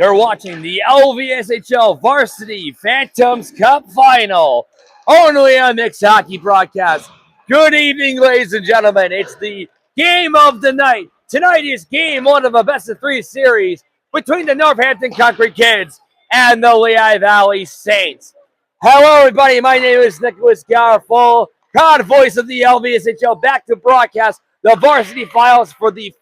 You're watching the LVSHL Varsity Phantoms Cup Final, only on Mixed Hockey Broadcast. Good evening, ladies and gentlemen. It's the game of the night. Tonight is game one of a best-of-3 series between the Northampton Konkrete Kids and the Lehigh Valley Saints. Hello, everybody. My name is Nicholas Garofalo, proud voice of the LVSHL, back to broadcast the Varsity Finals for the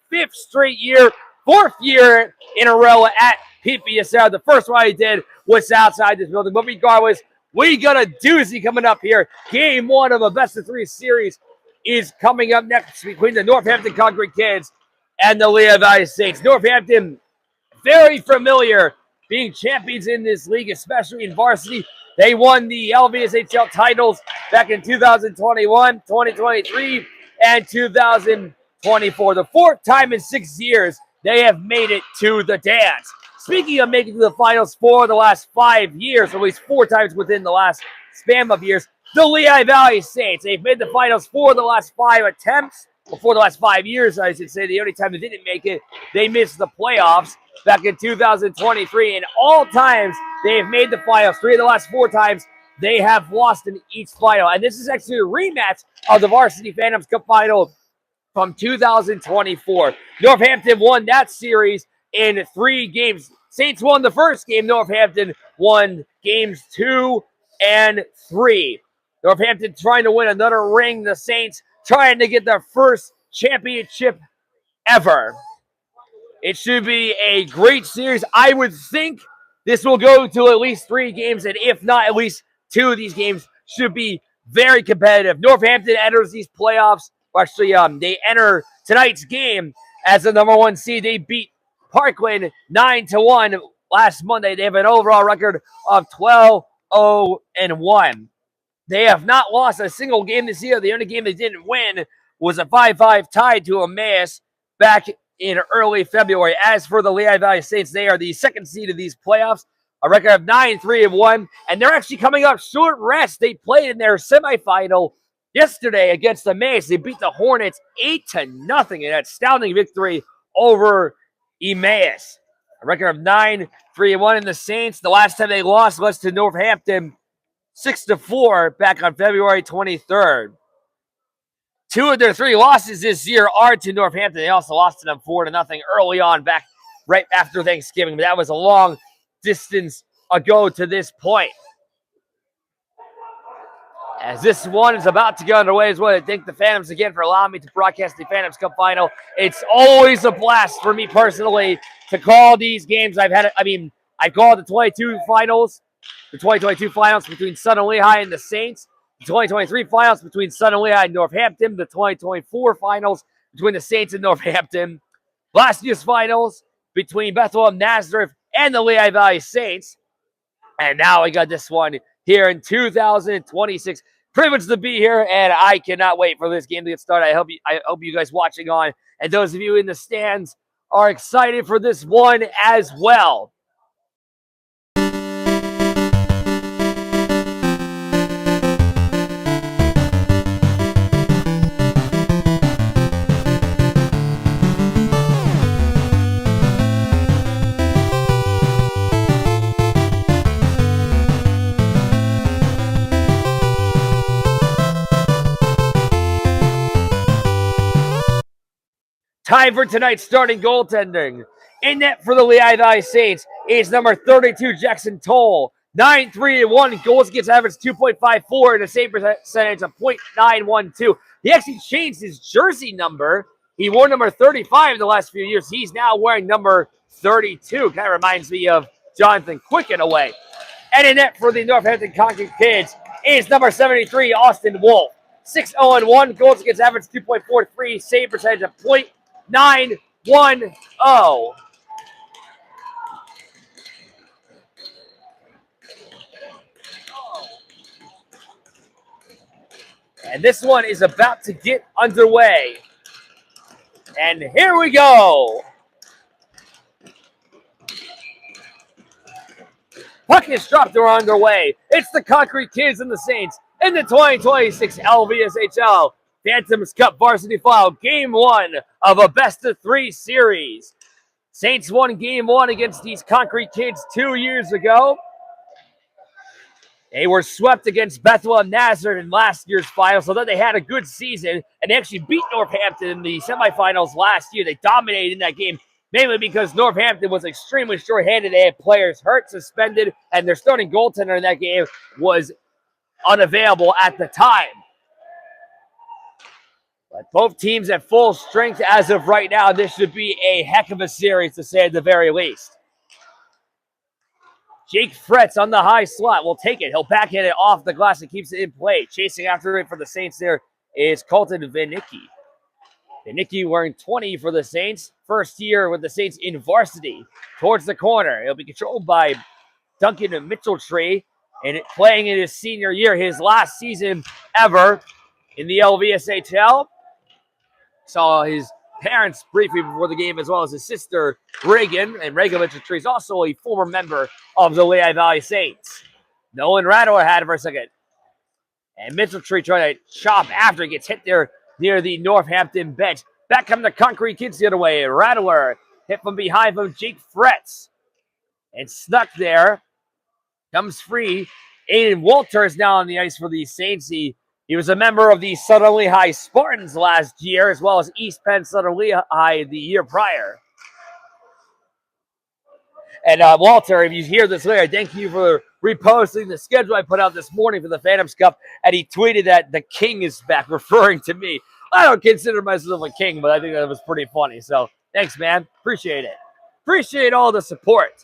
fourth year in a row at PPSR. The first one I did was outside this building, but regardless, we got a doozy coming up here. Game one of a best-of-3 series is coming up next between the Northampton Konkrete Kids and the Lehigh Valley Saints. Northampton, very familiar, being champions in this league, especially in varsity. They won the LVSHL titles back in 2021, 2023, and 2024. The fourth time in 6 years they have made it to the dance. Speaking of making it to the finals for the last 5 years, at least 4 times within the last span of years, the Lehigh Valley Saints, they've made the finals for the last 5 attempts, or for the last 5 years, I should say. The only time they didn't make it, they missed the playoffs back in 2023. And all times they have made the finals, 3 of the last 4 times, they have lost in each final. And this is actually a rematch of the Varsity Phantoms Cup Final from 2024. Northampton won that series in 3 games. Saints won the first game. Northampton won games 2 and 3. Northampton trying to win another ring. The Saints trying to get their first championship ever. It should be a great series. I would think this will go to at least 3 games, and if not, at least 2 of these games should be very competitive. Northampton enters these playoffs. Actually, they enter tonight's game as the number 1 seed. They beat Parkland 9-1 last Monday. They have an overall record of 12-0-1. They have not lost a single game this year. The only game they didn't win was a 5-5 tie to Emmaus back in early February. As for the Lehigh Valley Saints, they are the 2nd seed of these playoffs, a record of 9-3-1, and they're actually coming up short rest. They played in their semifinal yesterday against Emmaus. They beat the Hornets 8-0 in an astounding victory over Emmaus. A record of 9-3-1 in the Saints. The last time they lost was to Northampton 6-4 back on February 23rd. 2 of their 3 losses this year are to Northampton. They also lost to them 4-0 early on, back right after Thanksgiving, but that was a long distance ago to this point. As this one is about to get underway, I just want to thank the Phantoms again for allowing me to broadcast the Phantoms Cup Final. It's always a blast for me personally to call these games. I called the 2022 finals between Sun and Lehigh and the Saints, the 2023 finals between Sun and Lehigh and Northampton, the 2024 finals between the Saints and Northampton, last year's finals between Bethlehem Nazareth and the Lehigh Valley Saints, and now I got this one here in 2026. Privileged to be here, and I cannot wait for this game to get started. I hope you guys watching on, and those of you in the stands, are excited for this one as well. Time for tonight's starting goaltending. In net for the Lehigh Valley Saints is number 32, Jackson Toll. 9-3-1, goals against average 2.54 and a save percentage of .912. He actually changed his jersey number. He wore number 35 in the last few years. He's now wearing number 32. Kind of reminds me of Jonathan Quick in a way. And in net for the Northampton Konkrete Kids is number 73, Austin Wolf. 6-0-1, goals against average 2.43, save percentage of .910. And this one is about to get underway. And here we go. Puck is dropped, or underway. It's the Konkrete Kids and the Saints in the 2026 LVSHL Phantoms Cup Varsity Final, Game 1 of a best-of-3 series. Saints won game 1 against these Konkrete kids 2 years ago. They were swept against Bethel and Nazareth in last year's final, so that they had a good season, and they actually beat Northampton in the semifinals last year. They dominated in that game, mainly because Northampton was extremely short-handed. They had players hurt, suspended, and their starting goaltender in that game was unavailable at the time. But both teams at full strength as of right now. This should be a heck of a series, to say at the very least. Jake Fretz on the high slot will take it. He'll backhand it off the glass and keeps it in play. Chasing after it for the Saints there is Colton Vanicki. Vanicki wearing 20 for the Saints. First year with the Saints in varsity. Towards the corner. It'll be controlled by Duncan Mitchell-Tree. And playing in his senior year, his last season ever in the LVSHL. Saw his parents briefly before the game, as well as his sister, Reagan. And Reagan Mitchell-Tree is also a former member of the Lehigh Valley Saints. Nolan Rattler had it for a second. And Mitchell-Tree trying to chop after he gets hit there near the Northampton bench. Back come the Konkrete kids the other way. Rattler hit from behind from Jake Fretz. And snuck there. Comes free. Aiden Walter is now on the ice for the Saints. He was a member of the Southern Lehigh Spartans last year, as well as East Penn Southern Lehigh the year prior. And Walter, if you hear this later, thank you for reposting the schedule I put out this morning for the Phantoms Cup. And he tweeted that the king is back, referring to me. I don't consider myself a king, but I think that was pretty funny. So thanks, man. Appreciate it. Appreciate all the support.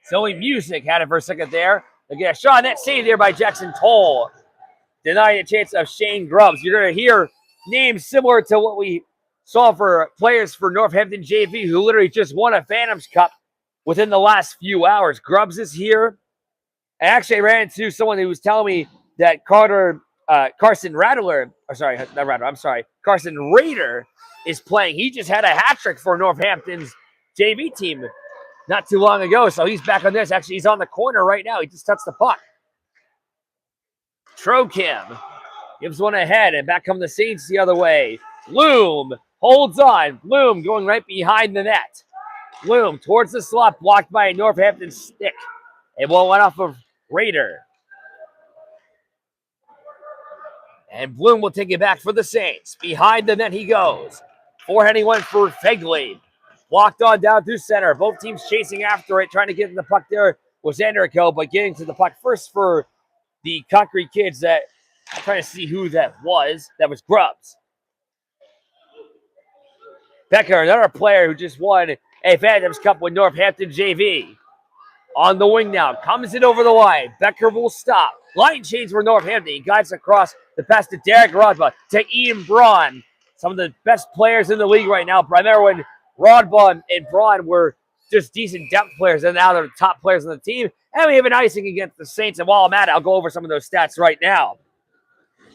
Zoe Music had it for a second there. Again, shot net save there by Jackson Toll. Denying a chance of Shane Grubbs. You're going to hear names similar to what we saw for players for Northampton JV who literally just won a Phantoms Cup within the last few hours. Grubbs is here. I actually ran into someone who was telling me that Carson Raider is playing. He just had a hat trick for Northampton's JV team not too long ago, so he's back on this. Actually, he's on the corner right now. He just touched the puck. Trokim gives one ahead, and back come the Saints the other way. Bloom holds on. Bloom going right behind the net. Bloom towards the slot, blocked by a Northampton stick. It went off of Raider. And Bloom will take it back for the Saints. Behind the net he goes. Forehanding one for Fegley. Walked on down through center. Both teams chasing after it, trying to get to the puck there was Enrico, but getting to the puck first for the Konkrete kids. That I'm trying to see who that was. That was Grubbs. Becker, another player who just won a Phantoms Cup with Northampton JV. On the wing now. Comes it over the line. Becker will stop. Line change for Northampton. He guides across the pass to Derek Rodba, to Ian Braun. Some of the best players in the league right now. I remember when Rodba and Braun were just decent depth players, and now they're the top players on the team. And we have an icing against the Saints. And while I'm at it, I'll go over some of those stats right now.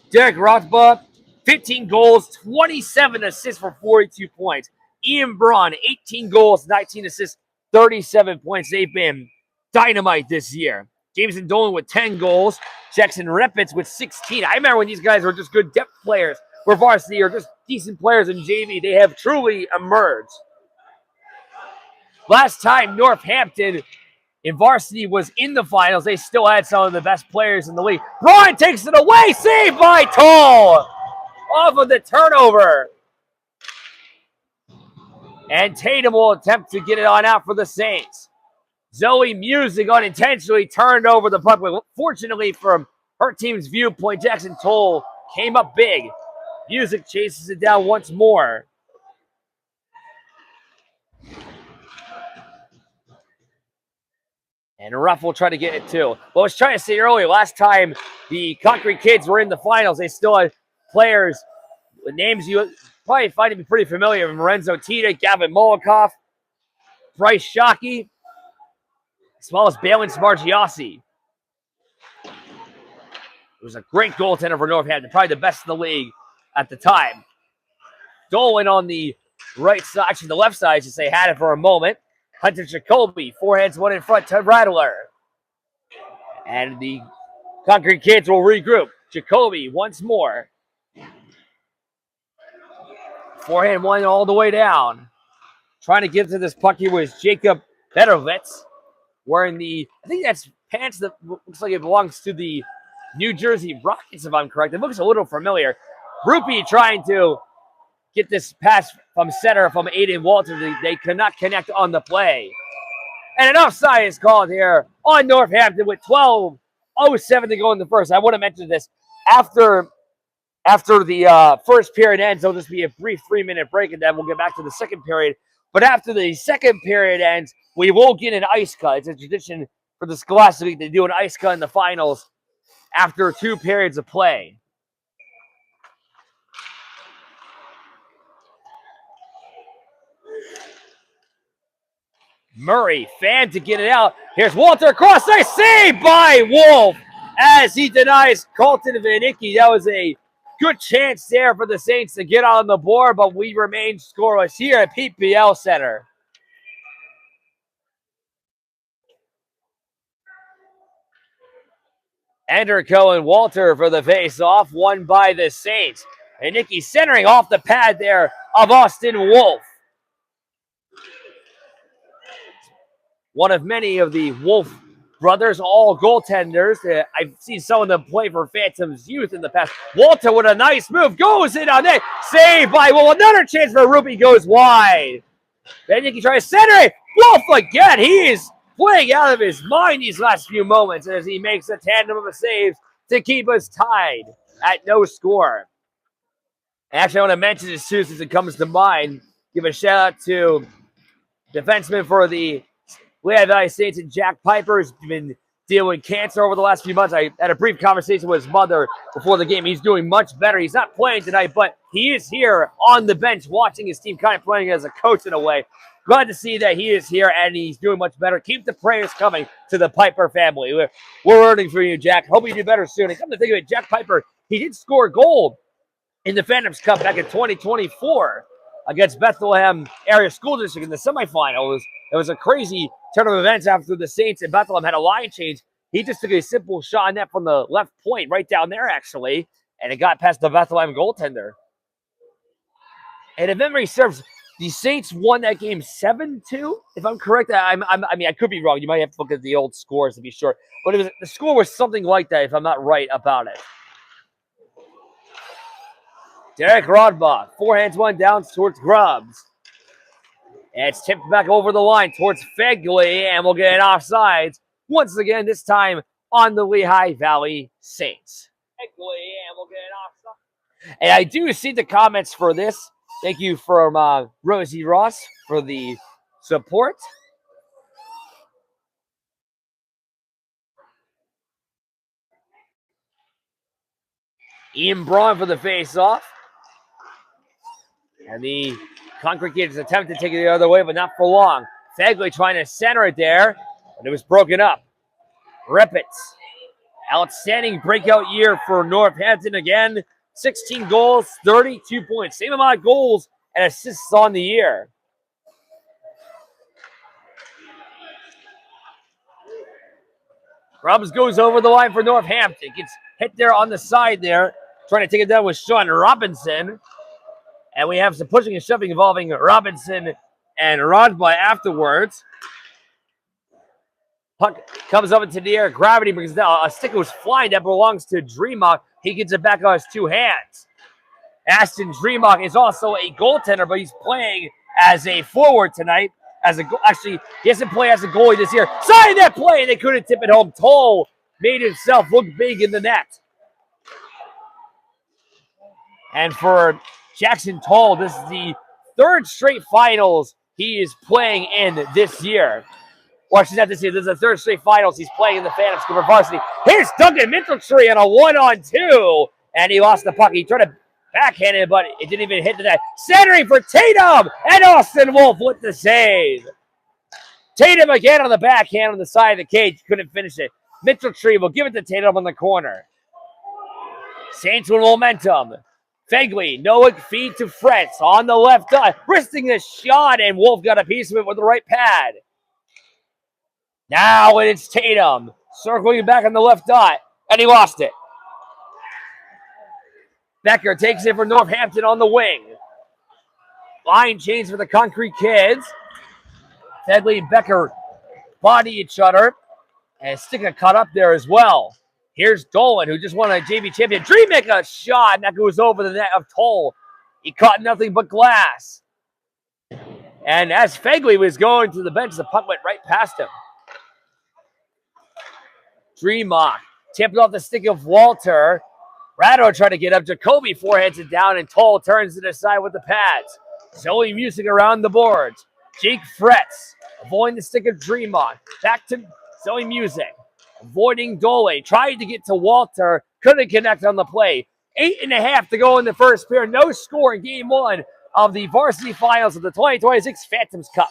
Derek Rodba, 15 goals, 27 assists for 42 points. Ian Braun, 18 goals, 19 assists, 37 points. They've been dynamite this year. Jameson Dolan with 10 goals. Jackson Reppitz with 16. I remember when these guys were just good depth players for varsity or just decent players in JV. They have truly emerged. Last time Northampton in varsity was in the finals, they still had some of the best players in the league. Braun takes it away. Saved by Toll. Off of the turnover. And Tatum will attempt to get it on out for the Saints. Zoe Music unintentionally turned over the puck. But fortunately, from her team's viewpoint, Jackson Toll came up big. Music chases it down once more. And Ruff will try to get it too. Well, I was trying to say earlier, last time the Konkrete kids were in the finals, they still had players with names you probably find to be pretty familiar. Lorenzo Tita, Gavin Molikoff, Bryce Shockey, as well as Balin Smargiassi. It was a great goaltender for Northampton, probably the best in the league at the time. Dolan on the right side, actually the left side, I should say, had it for a moment. Hunter Jacoby, forehands one in front to Rattler. And the Konkrete kids will regroup. Jacoby once more. Forehand one all the way down. Trying to get to this puck here was Jacob Bedovitz, wearing I think that's pants that looks like it belongs to the New Jersey Rockets, if I'm correct. It looks a little familiar. Rupee trying to get this pass from center from Aiden Walter. They cannot connect on the play. And an offside is called here on Northampton with 12:07 to go in the first. I would have mentioned this after the first period ends. There'll just be a brief 3-minute break, and then we'll get back to the second period. But after the second period ends, we will get an ice cut. It's a tradition for the Scholastic League to do an ice cut in the finals after 2 periods of play. Murray, fan to get it out. Here's Walter across. Nice save by Wolf as he denies Colton Vanicki. That was a good chance there for the Saints to get on the board, but we remain scoreless here at PPL Center. Anderco and Walter for the face-off, won by the Saints. And Nicky centering off the pad there of Austin Wolf. One of many of the Wolf brothers, all goaltenders. I've seen some of them play for Phantoms Youth in the past. Walter with a nice move, goes in on net, saved by Wolf. Another chance for Rupee, goes wide. Then Nicky tries to center it. Wolf again. He is playing out of his mind these last few moments as he makes a tandem of saves to keep us tied at no score. Actually, I want to mention this too since it comes to mind. Give a shout out to defenseman for the Lehigh Saints and Jack Piper, has been dealing with cancer over the last few months. I had a brief conversation with his mother before the game. He's doing much better. He's not playing tonight, but he is here on the bench watching his team, kind of playing as a coach in a way. Glad to see that he is here and he's doing much better. Keep the prayers coming to the Piper family. We're rooting for you, Jack. Hope you do better soon. And come to think of it, Jack Piper, he did score a goal in the Phantoms Cup back in 2024 against Bethlehem Area School District in the semifinal. It was a crazy turn of events after the Saints and Bethlehem had a line change. He just took a simple shot on net from the left point, right down there, actually, and it got past the Bethlehem goaltender. And if memory serves, the Saints won that game 7-2, if I'm correct. I mean, I could be wrong. You might have to look at the old scores to be sure. But the score was something like that, if I'm not right about it. Derek Rodbach, forehands one down towards Grubbs. And it's tipped back over the line towards Fegley, and we'll get an offsides once again, this time on the Lehigh Valley Saints. Fegley, and we'll get an offside. And I do see the comments for this. Thank you from Rosie Ross for the support. Ian Braun for the face-off. And the Konkrete is attempting to take it the other way, but not for long. Fegley trying to center it there, but it was broken up. Rippets. Outstanding breakout year for Northampton again. 16 goals, 32 points. Same amount of goals and assists on the year. Grubbs goes over the line for Northampton. Gets hit there on the side there. Trying to take it down with Sean Robinson. And we have some pushing and shoving involving Robinson and Rodby afterwards. Puck comes up into the air. Gravity brings down. A stick was flying that belongs to Dreamock. He gets it back on his 2 hands. Ashton Dreamock is also a goaltender, but he's playing as a forward tonight. Actually, he hasn't played as a goalie this year. Sign that play, and they couldn't tip it home. Toll made himself look big in the net. And for Jackson Toll, this is the 3rd straight finals he is playing in this year. Or actually not this year, this is the 3rd straight finals he's playing in the Phantoms Cup Varsity. Here's Duncan Mitchelltree on a 1-on-2. And he lost the puck. He tried to backhand it, but it didn't even hit the net. Centering for Tatum! And Austin Wolf with the save. Tatum again on the backhand on the side of the cage. Couldn't finish it. Mitchelltree will give it to Tatum on the corner. Saints with momentum. Fegley, no feed to Fretz on the left side, wristing the shot, and Wolf got a piece of it with the right pad. Now it's Tatum, circling back on the left dot, and he lost it. Becker takes it for Northampton on the wing. Line change for the Konkrete kids. Fegley and Becker body each other. And Sticka caught up there as well. Here's Dolan, who just won a JV champion. Dream make a shot, and that goes over the net of Toll. He caught nothing but glass. And as Fegley was going to the bench, the puck went right past him. Dreamock tipped off the stick of Walter. Rado tried to get up. Jacoby forehands it down, and Toll turns it aside with the pads. Zoe Music around the boards. Jake frets, avoiding the stick of Dreamock. Back to Zoe Music, avoiding Dole. Tried to get to Walter, couldn't connect on the play. 8.5 to go in the first period. No score in game one of the varsity finals of the 2026 Phantoms Cup.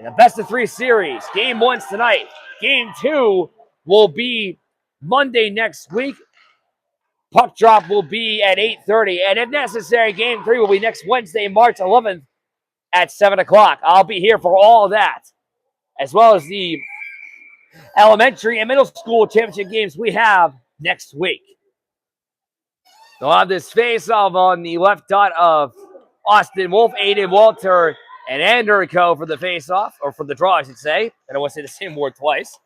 In a best-of-3 series, game one's tonight. Game two will be Monday next week. Puck drop will be at 8:30, and if necessary, game three will be next Wednesday, March 11th at 7 o'clock. I'll be here for all of that, as well as the elementary and middle school championship games we have next week. They'll have this face-off on the left dot of Austin Wolf, Aiden Walter, and Anderico for the face-off, or for the draw, I should say. I don't want to say the same word twice.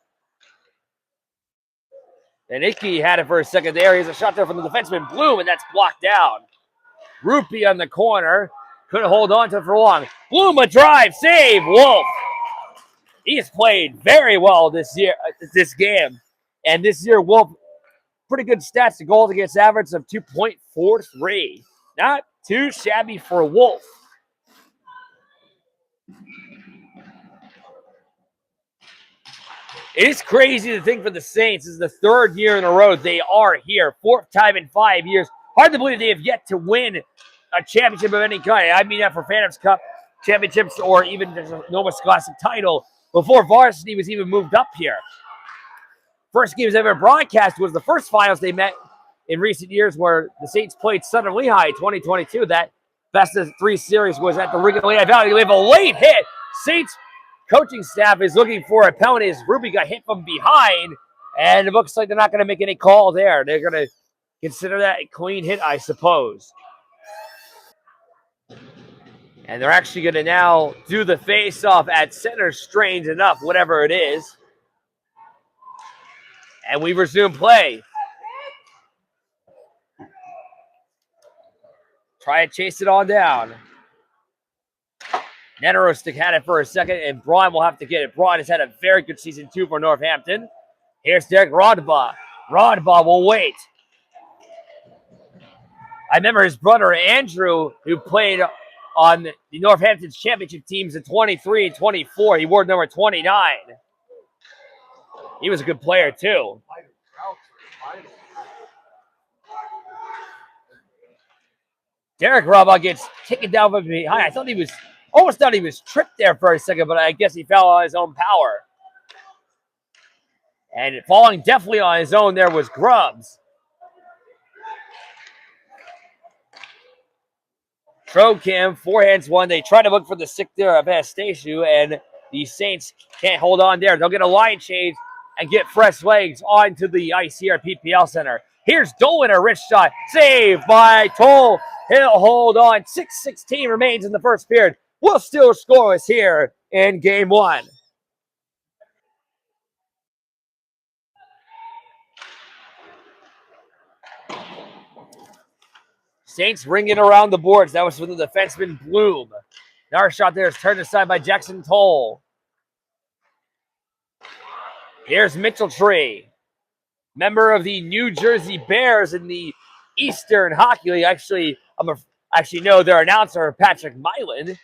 And Icky had it for a second there. Here's a shot there from the defenseman, Bloom, and that's blocked down. Rupee on the corner. Couldn't hold on to it for long. Bloom, a drive, save, Wolf. He's played very well this game. And this year, Wolf, pretty good stats. The goals against average of 2.43. Not too shabby for Wolf. It is crazy to think for the Saints. This is the third year in a row they are here. Fourth time in 5 years. Hard to believe they have yet to win a championship of any kind. I mean that for Phantoms Cup championships or even just a Nova Scholastic title before Varsity was even moved up here. First games ever broadcast was the first finals they met in recent years where the Saints played Southern Lehigh 2022. That best-of-3 series was at the Lehigh Valley. We have a late hit. Saints coaching staff is looking for a penalty as Ruby got hit from behind, and it looks like they're not going to make any call there. They're going to consider that a clean hit, I suppose. And they're actually going to now do the face-off at center, strange enough, whatever it is. And we resume play. Try to chase it on down. Netterostik had it for a second, and Braun will have to get it. Braun has had a very good season, too, for Northampton. Here's Derek Rodba. Rodba will wait. I remember his brother, Andrew, who played on the Northampton championship teams in 23 and 24. He wore number 29. He was a good player, too. Derek Rodba gets taken down from behind. I thought he was... almost thought he was tripped there for a second, but I guess he fell on his own power. And falling definitely on his own there was Grubbs. Trokim, forehands one. They try to look for the stick there of Anastasio, and the Saints can't hold on there. They'll get a line change and get fresh legs onto the ice here at PPL Center. Here's Dolan, a wrist shot. Saved by Toll. He'll hold on. 6:16 remains in the first period. We'll still scoreless here in game one. Saints ringing around the boards. That was from the defenseman Bloom. Another shot there is turned aside by Jackson Toll. Here's Mitchell Tree, member of the New Jersey Bears in the Eastern Hockey League. Actually, know their announcer, Patrick Myland.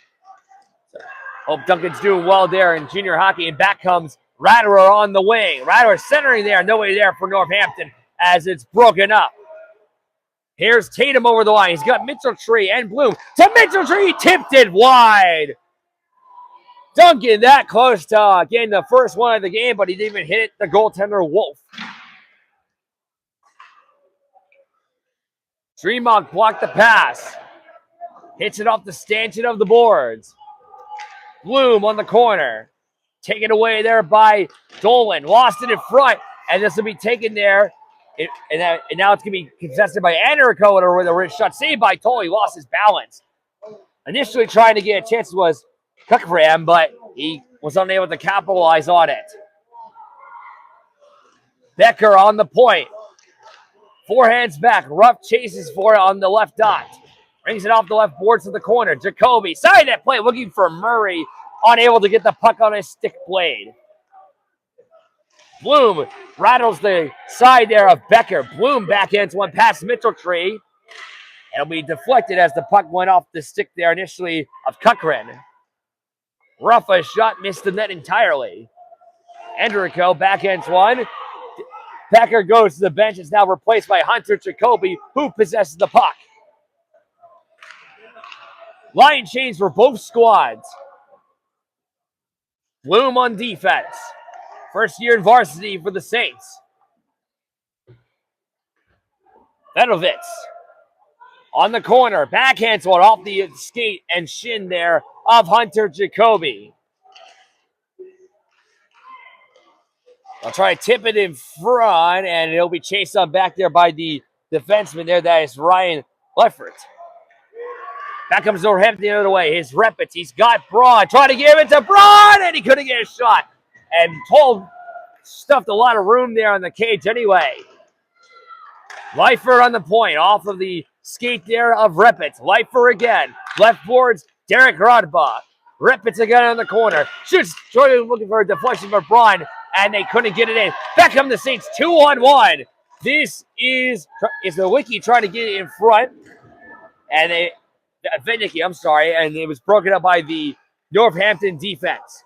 Hope Duncan's doing well there in junior hockey. And back comes Ratterer on the wing. Ratterer centering there. Nobody there for Northampton as it's broken up. Here's Tatum over the line. He's got Mitchell Tree and Bloom to Mitchell Tree. Tipped it wide. Duncan that close to getting the first one of the game, but he didn't even hit it. The goaltender, Wolf. Dreamont blocked the pass. Hits it off the stanchion of the boards. Bloom on the corner. Taken away there by Dolan. Lost it in front. And this will be taken there. And now it's going to be contested by Anderico with a wrist shot. Saved by Toll. He lost his balance. Initially trying to get a chance was Konkrete, but he was unable to capitalize on it. Becker on the point. Forehands back. Ruff chases for it on the left dot. Brings it off the left boards to the corner. Jacoby, side net play, looking for Murray. Unable to get the puck on his stick blade. Bloom rattles the side there of Becker. Bloom backhands one past Mitchell-Tree. It'll be deflected as the puck went off the stick there initially of Kuckren. Ruff, a shot, missed the net entirely. Endrico backhands one. Becker goes to the bench. It's now replaced by Hunter Jacoby, who possesses the puck. Line change for both squads. Bloom on defense. First year in varsity for the Saints. Vedovitz on the corner. Backhands one off the skate and shin there of Hunter Jacoby. I'll try to tip it in front, and it'll be chased on back there by the defenseman there. That is Ryan Leffert. Back comes Northampton the other way. His Repitz. He's got Braun. Trying to give it to Braun, and he couldn't get a shot. And stuffed a lot of room there on the cage anyway. Leifert on the point. Off of the skate there of Repitz. Leifert again. Left boards, Derek Rodbach. Repitz again on the corner. Shoots, looking for a deflection for Braun, and they couldn't get it in. Back come the Saints, 2-on-1. This is the Wiki trying to get it in front. And and it was broken up by the Northampton defense.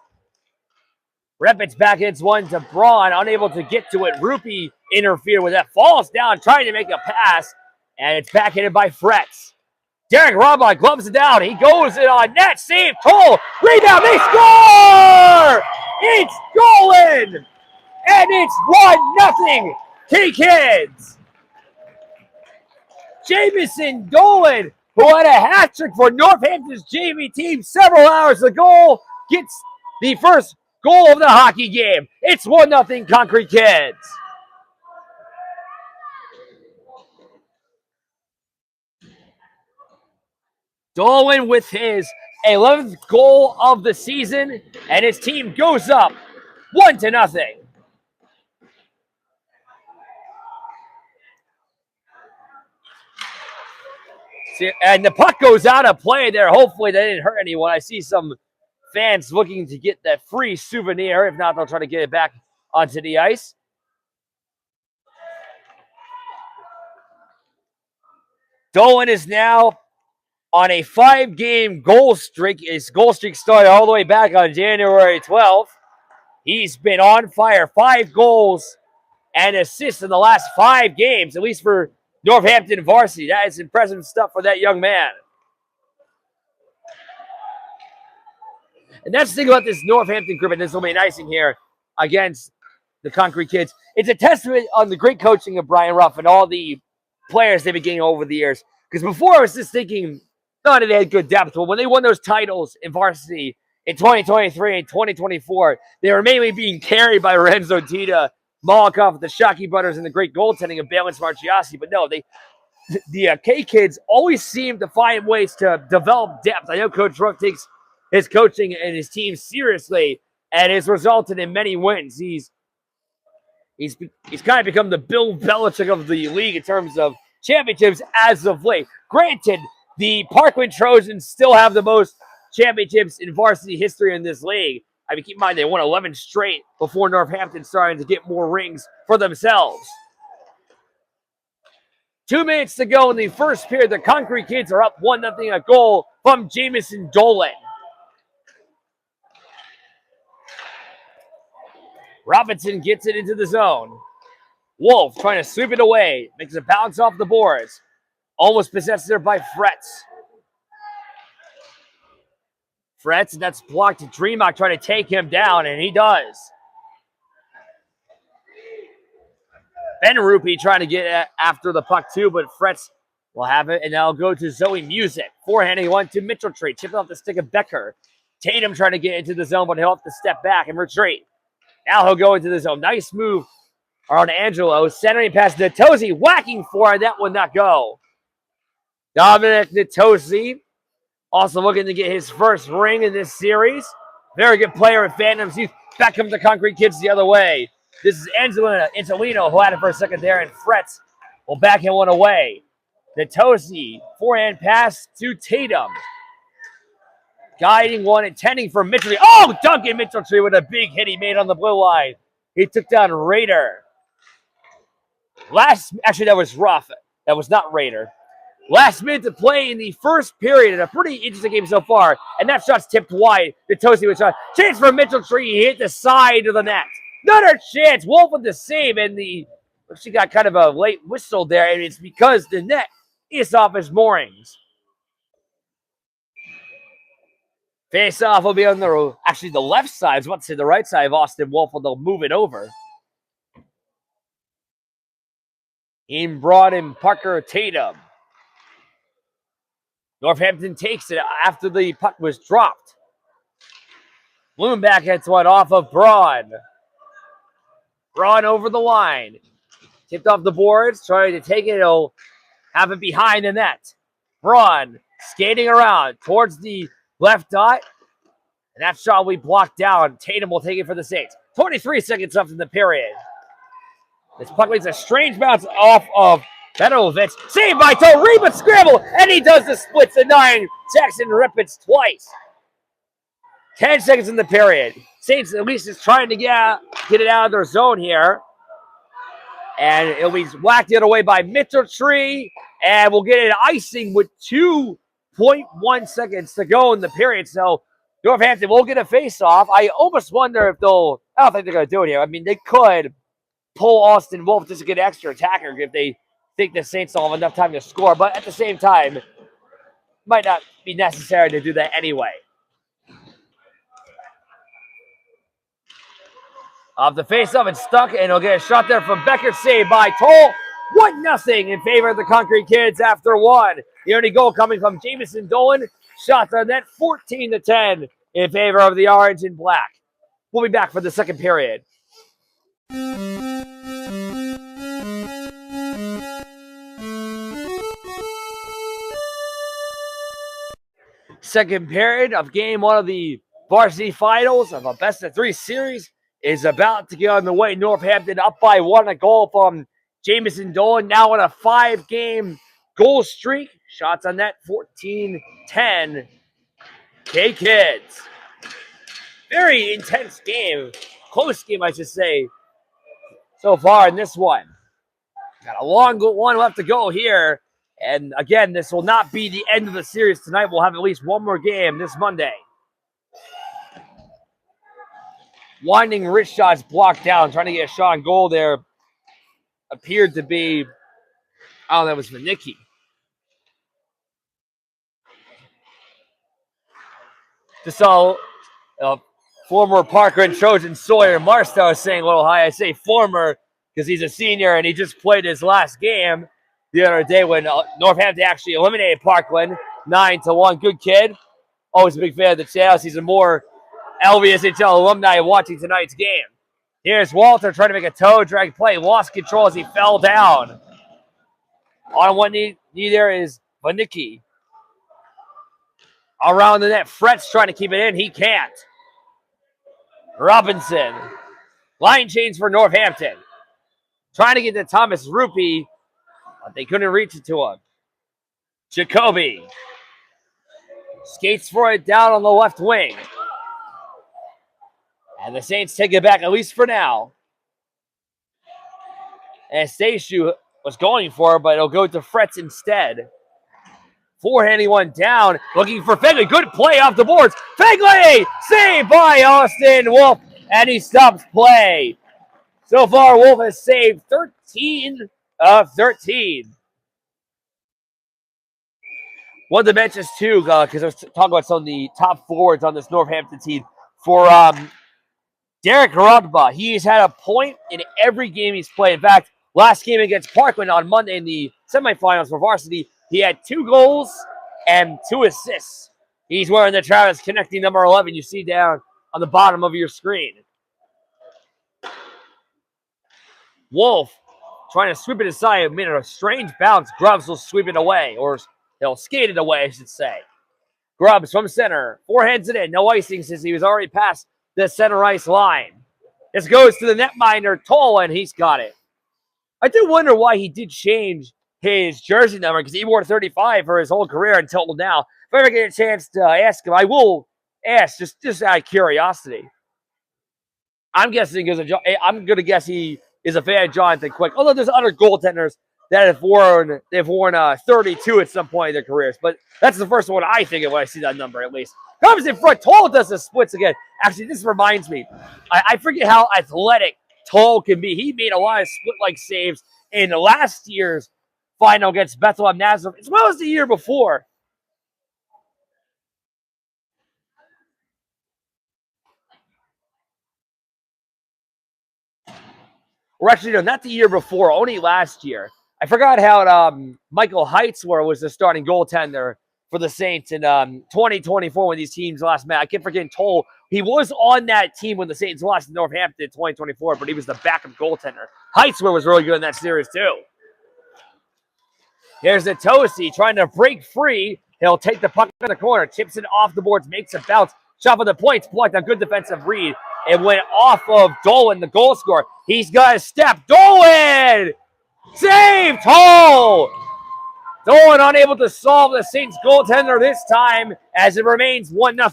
Repitz backhands one to Braun, unable to get to it. Rupee interfered with that. Falls down, trying to make a pass, and it's backhanded by Fretz. Derek Rodbach gloves it down. He goes in on net. Save. Toll. Rebound. They score! It's Dolan! And it's 1-0. K-Kids. Jamison Dolan, who had a hat trick for Northampton's JV team several hours ago, gets the first goal of the hockey game. It's 1-0 Konkrete Kids. Dolan with his 11th goal of the season, and his team goes up 1-0. And the puck goes out of play there. Hopefully that didn't hurt anyone. I see some fans looking to get that free souvenir. If not, they'll try to get it back onto the ice. Dolan is now on a 5-game goal streak. His goal streak started all the way back on January 12th. He's been on fire. 5 goals and assists in the last 5 games, at least for Northampton Varsity. That is impressive stuff for that young man. And that's the thing about this Northampton group, and this will be icing here against the Konkrete Kids. It's a testament on the great coaching of Brian Ruff and all the players they've been getting over the years. Because before I was just thinking, not that they had good depth, but when they won those titles in varsity in 2023 and 2024, they were mainly being carried by Renzo Tita, Molokov, the Shockey brothers, and the great goaltending of Balance Marchiasi. But no, the K-Kids always seem to find ways to develop depth. I know Coach Ruff takes his coaching and his team seriously, and it's resulted in many wins. He's kind of become the Bill Belichick of the league in terms of championships as of late. Granted, the Parkland Trojans still have the most championships in varsity history in this league. I mean, keep in mind, they won 11 straight before Northampton starting to get more rings for themselves. 2 minutes to go in the first period. The Konkrete Kids are up 1-0, a goal from Jamison Dolan. Robinson gets it into the zone. Wolf trying to sweep it away. Makes it bounce off the boards. Almost possessed there by Fretz. Fretz, and that's blocked. Dreamock trying to take him down, and he does. Ben Rupee trying to get after the puck too, but Fretz will have it, and now go to Zoe Music. Forehanding one to Mitchell-Tree. Chipping off the stick of Becker. Tatum trying to get into the zone, but he'll have to step back and retreat. Now he'll go into the zone. Nice move on Angelo. Centering past Natosi. Whacking for it. That would not go. Dominic Natosi Also looking to get his first ring in this series. Very good player at Phantoms Youth. Back comes the Konkrete kids the other way. This is Angelino who had it for a second there, and Fretz will back him one away. Natosi, forehand pass to Tatum. Guiding one, intending for Mitchell. Oh, Duncan Mitchell-Tree with a big hit he made on the blue line. He took down Raider. Actually, that was rough. That was not Raider. Last minute to play in the first period in a pretty interesting game so far. And that shot's tipped wide. Natosi with shot. Chance for Mitchell-Tree. He hit the side of the net. Another chance. Wolf with the save. And she got kind of a late whistle there. And it's because the net is off its moorings. Face-off will be on the left side. I was about to say the right side of Austin Wolf, but they'll move it over. In brought in Parker Tatum. Northampton takes it after the puck was dropped. Bloomback hits one off of Braun. Braun over the line. Tipped off the boards, trying to take it. He'll have it behind the net. Braun skating around towards the left dot. And that shot will be blocked down. Tatum will take it for the Saints. 23 seconds left in the period. This puck makes a strange bounce off of Bedovic. Saved by Torrey, but scramble. And he does the splits to 9. Jackson Rippets twice. 10 seconds in the period. Saints at least is trying to get it out of their zone here. And it'll be whacked the other way by Mitchell-Tree. And we'll get an icing with 2.1 seconds to go in the period. So Northampton will get a face-off. I almost wonder if they'll... I don't think they're going to do it here. I mean, they could pull Austin Wolf just to get an extra attacker if they think the Saints don't have enough time to score. But at the same time, it might not be necessary to do that anyway. Off the face-off, it's stuck, and he'll get a shot there from Becker. Saved by Toll. 1-0 in favor of the Konkrete kids after one. The only goal coming from Jamison Dolan. Shots on net, 14-10 in favor of the orange and black. We'll be back for the second period. Second period of game one of the varsity finals of a best-of-3 series is about to get on the way. Northampton up by 1, a goal from Jamison Dolan, now on a 5-game goal streak. Shots on net, 14-10. K-Kids. Very intense game. Close game, I should say, so far in this one. Got a long one left to go here. And again, this will not be the end of the series tonight. We'll have at least one more game this Monday. Winding wrist shots blocked down. Trying to get a shot on goal there. Appeared to be, oh, that was Vanicki. Just saw former Parker and Trojan Sawyer Marstow is saying a little high. I say former because he's a senior and he just played his last game the other day when Northampton actually eliminated Parkland 9-1. Good kid. Always a big fan of the channel. He's a more LVSHL alumni watching tonight's game. Here's Walter trying to make a toe drag play. Lost control as he fell down. On one knee there is Vanicki. Around the net, Fretz trying to keep it in. He can't. Robinson. Line change for Northampton. Trying to get to Thomas Rupi, but they couldn't reach it to him. Jacoby. Skates for it down on the left wing. And the Saints take it back, at least for now. And Stashu was going for it, but it'll go to Fretz instead. Forehanding one down, looking for Fegley. Good play off the boards. Fegley! Saved by Austin Wolf, and he stops play. So far, Wolf has saved 13 of 13. One of the benches, too, because I was talking about some of the top forwards on this Northampton team. For Derek Rodba, he's had a point in every game he's played. In fact, last game against Parkland on Monday in the semifinals for Varsity, he had 2 goals and 2 assists. He's wearing the Travis connecting number 11 you see down on the bottom of your screen. Wolf trying to sweep it aside. Made a strange bounce. Grubbs will sweep it away, or he'll skate it away, I should say. Grubbs from center. Forehands it in. No icing since he was already past the center ice line. This goes to the netminder, Toll, and he's got it. I do wonder why he did change his jersey number, because he wore 35 for his whole career until now. If I ever get a chance to ask him, I will ask, just out of curiosity. I'm guessing I'm going to guess he is a fan of Jonathan Quick. Although there's other goaltenders that have worn 32 at some point in their careers, but that's the first one I think of when I see that number, at least. Comes in front. Toll does the splits again. Actually, this reminds me. I forget how athletic Toll can be. He made a lot of split-like saves in last year's final against Bethlehem Nazareth, as well as the year before. Or actually, no, not the year before, only last year. I forgot how Michael Heitzler was the starting goaltender for the Saints in 2024 when these teams last met. I keep forgetting Toll. He was on that team when the Saints lost to Northampton in 2024, but he was the backup goaltender. Heitzler was really good in that series, too. Here's the Tosi trying to break free. He'll take the puck in the corner, chips it off the boards, makes a bounce. Shot for the points, blocked a good defensive read. It went off of Dolan, the goal scorer. He's got a step. Dolan! Save! Toll! Dolan unable to solve the Saints goaltender this time as it remains 1-0.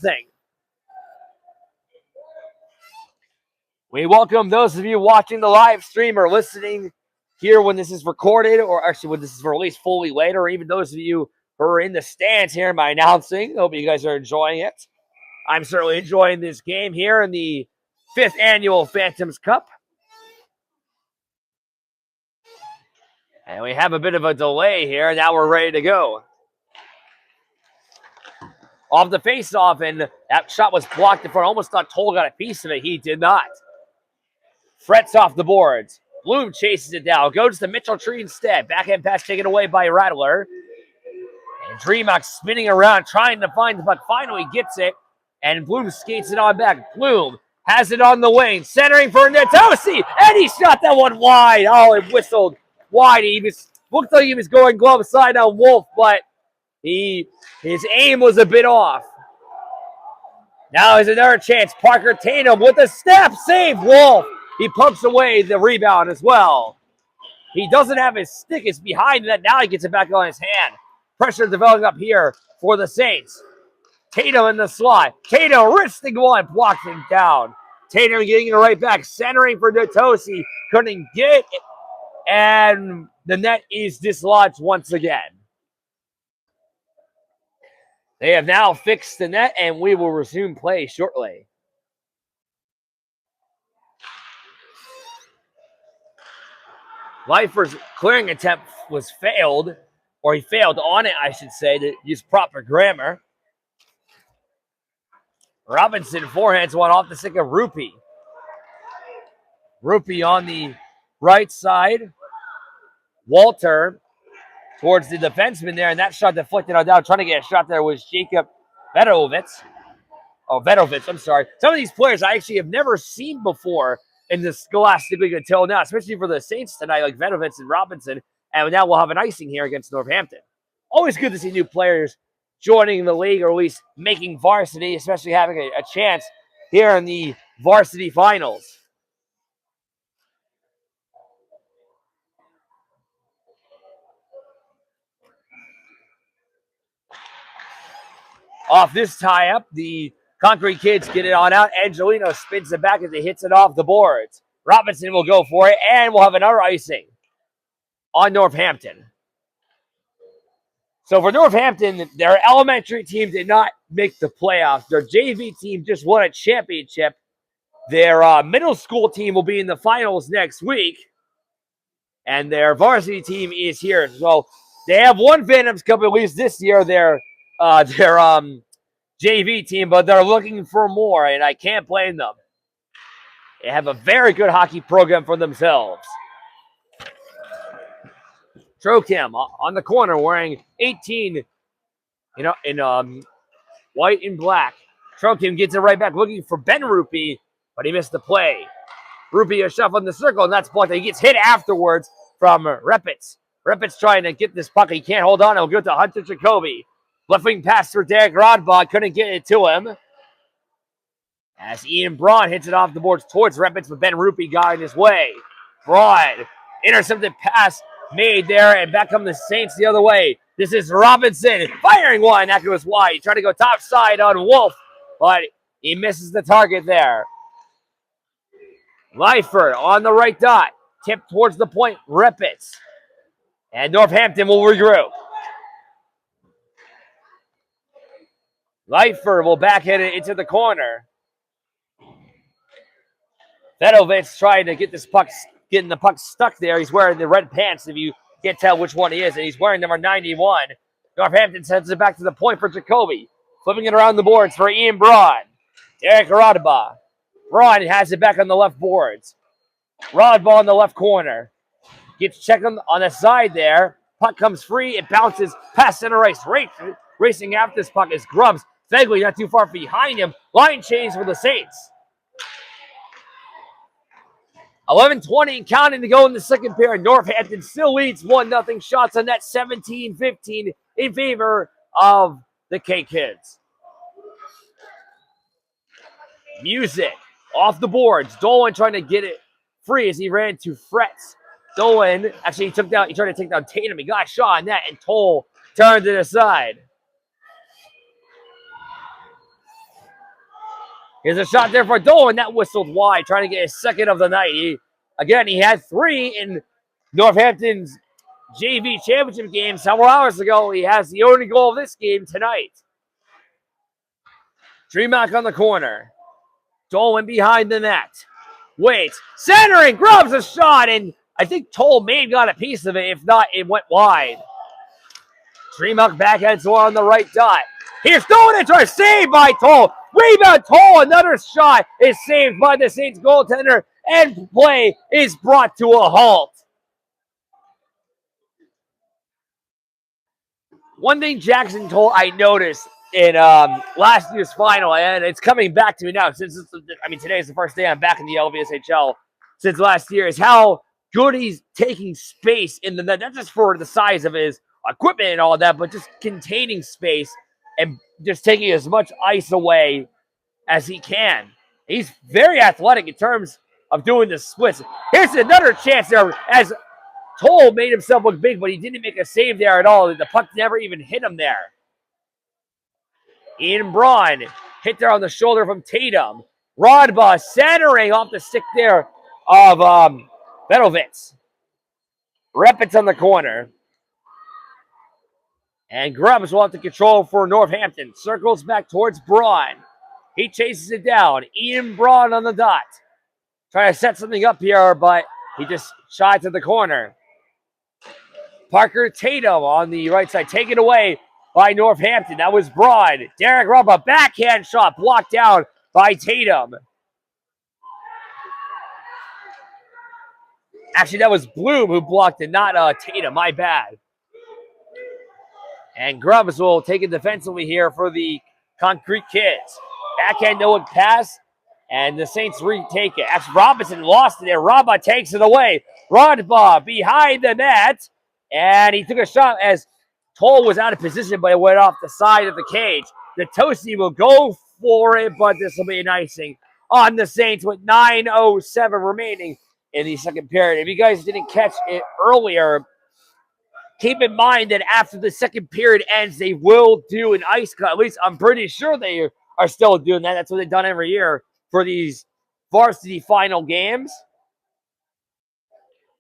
We welcome those of you watching the live stream or listening here when this is recorded, or actually when this is released fully later, or even those of you who are in the stands hearing my announcing. Hope you guys are enjoying it. I'm certainly enjoying this game here in the 5th annual Phantoms Cup. And we have a bit of a delay here. Now we're ready to go. Off the face-off, and that shot was blocked in front. Almost thought Toll got a piece of it. He did not. Frets off the boards. Bloom chases it down. Goes to Mitchell Tree instead. Backhand pass taken away by Rattler. And Dreamock spinning around, trying to find the puck. Finally gets it. And Bloom skates it on back. Bloom has it on the wing. Centering for Natosi. And he shot that one wide. Oh, it whistled wide. He looked like he was going glove side on Wolf, but his aim was a bit off. Now is another chance. Parker Tatum with a snap save. Wolf. He pumps away the rebound as well. He doesn't have his stick. It's behind that. Now he gets it back on his hand. Pressure developing up here for the Saints. Tatum in the slot. Tatum wristing one. Blocks him down. Tatum getting it right back. Centering for Natosi. Couldn't get it. And the net is dislodged once again. They have now fixed the net, and we will resume play shortly. Leifer's clearing attempt was failed, or he failed on it, I should say, to use proper grammar. Robinson forehands one off the stick of Rupee. Rupee on the right side. Walter towards the defenseman there, and that shot deflected on down. Trying to get a shot there was Jacob Vedovitz. I'm sorry. Some of these players I actually have never seen before in the Scholastic League until now, especially for the Saints tonight, like Vedovitz and Robinson. And now we'll have an icing here against Northampton. Always good to see new players joining the league, or at least making varsity, especially having a chance here in the varsity finals. Off this tie-up, the Konkrete kids get it on out. Angelino spins it back as he hits it off the boards. Robinson will go for it, and we'll have another icing on Northampton. So for Northampton, their elementary team did not make the playoffs. Their JV team just won a championship. Their middle school team will be in the finals next week. And their varsity team is here. So they have one Phantoms Cup at least this year, their JV team, but they're looking for more, and I can't blame them. They have a very good hockey program for themselves. Trokim on the corner wearing 18, in white and black. Trokim gets it right back looking for Ben Rupee, but he missed the play. Rupee a shove on the circle, and that's blocked. He gets hit afterwards from Repitz. Repitz trying to get this puck. He can't hold on. He'll go to Hunter Jacoby. Left wing pass for Derek Rodbach. Couldn't get it to him. As Ian Braun hits it off the boards towards Reppitz, but Ben Rupi got in his way. Braun, intercepted pass made there, and back come the Saints the other way. This is Robinson firing one. That goes wide. Trying to go top side on Wolf, but he misses the target there. Leifert on the right dot. Tip towards the point. Reppitz. And Northampton will regroup. Leifert will backhand it into the corner. Vedovich trying to get this puck, getting the puck stuck there. He's wearing the red pants, if you can't tell which one he is, and he's wearing number 91. Northampton sends it back to the point for Jacoby. Flipping it around the boards for Ian Braun. Derek Rodba. Braun has it back on the left boards. Rodba on the left corner. Gets checked on the side there. Puck comes free. It bounces past center ice. Racing after this puck is Grubbs. Fegley not too far behind him. Line change for the Saints. 11:20 counting to go in the second period. Northampton still leads 1-0. Shots on net 17-15 in favor of the K-Kids. Music off the boards. Dolan trying to get it free as he ran to Fretz. Dolan actually he tried to take down Tatum. He got a shot on that, and Toll turned it aside. Here's a shot there for Dolan. That whistled wide, trying to get his second of the night. He had 3 in Northampton's JV championship game several hours ago. He has the only goal of this game tonight. Dreamack on the corner. Dolan behind the net. Waits. Centering. Grabs a shot, and I think Toll may have got a piece of it. If not, it went wide. Dreamack backhands on the right dot. Here's Dolan. It's a save by Toll. Rebound Toll. Another shot is saved by the Saints goaltender, and play is brought to a halt. One thing Jackson Toll I noticed in last year's final, and it's coming back to me now since today is the first day I'm back in the LVSHL since last year, is how good he's taking space in the net, not just for the size of his equipment and all that, but just containing space and just taking as much ice away as he can. He's very athletic in terms of doing the splits. Here's another chance there as Toll made himself look big, but he didn't make a save there at all. The puck never even hit him there. Ian Braun hit there on the shoulder from Tatum. Rodba centering off the stick there of Vedovitz. Reppitz on the corner. And Grubbs will have to control for Northampton. Circles back towards Braun. He chases it down. Ian Braun on the dot. Trying to set something up here, but he just shot to the corner. Parker Tatum on the right side. Taken away by Northampton. That was Braun. Derek Rubba, backhand shot blocked down by Tatum. Actually, that was Bloom who blocked it, not Tatum. My bad. And Grubbs will take it defensively here for the Konkrete Kids. Backhand no one pass, and the Saints retake it. Actually, Robinson lost it there. Rabba takes it away. Rodba behind the net, and he took a shot as Toll was out of position, but it went off the side of the cage. The Tosi will go for it, but this will be an icing on the Saints with 9:07 remaining in the second period. If you guys didn't catch it earlier, keep in mind that after the second period ends, they will do an ice cut. At least I'm pretty sure they are still doing that. That's what they've done every year for these varsity final games.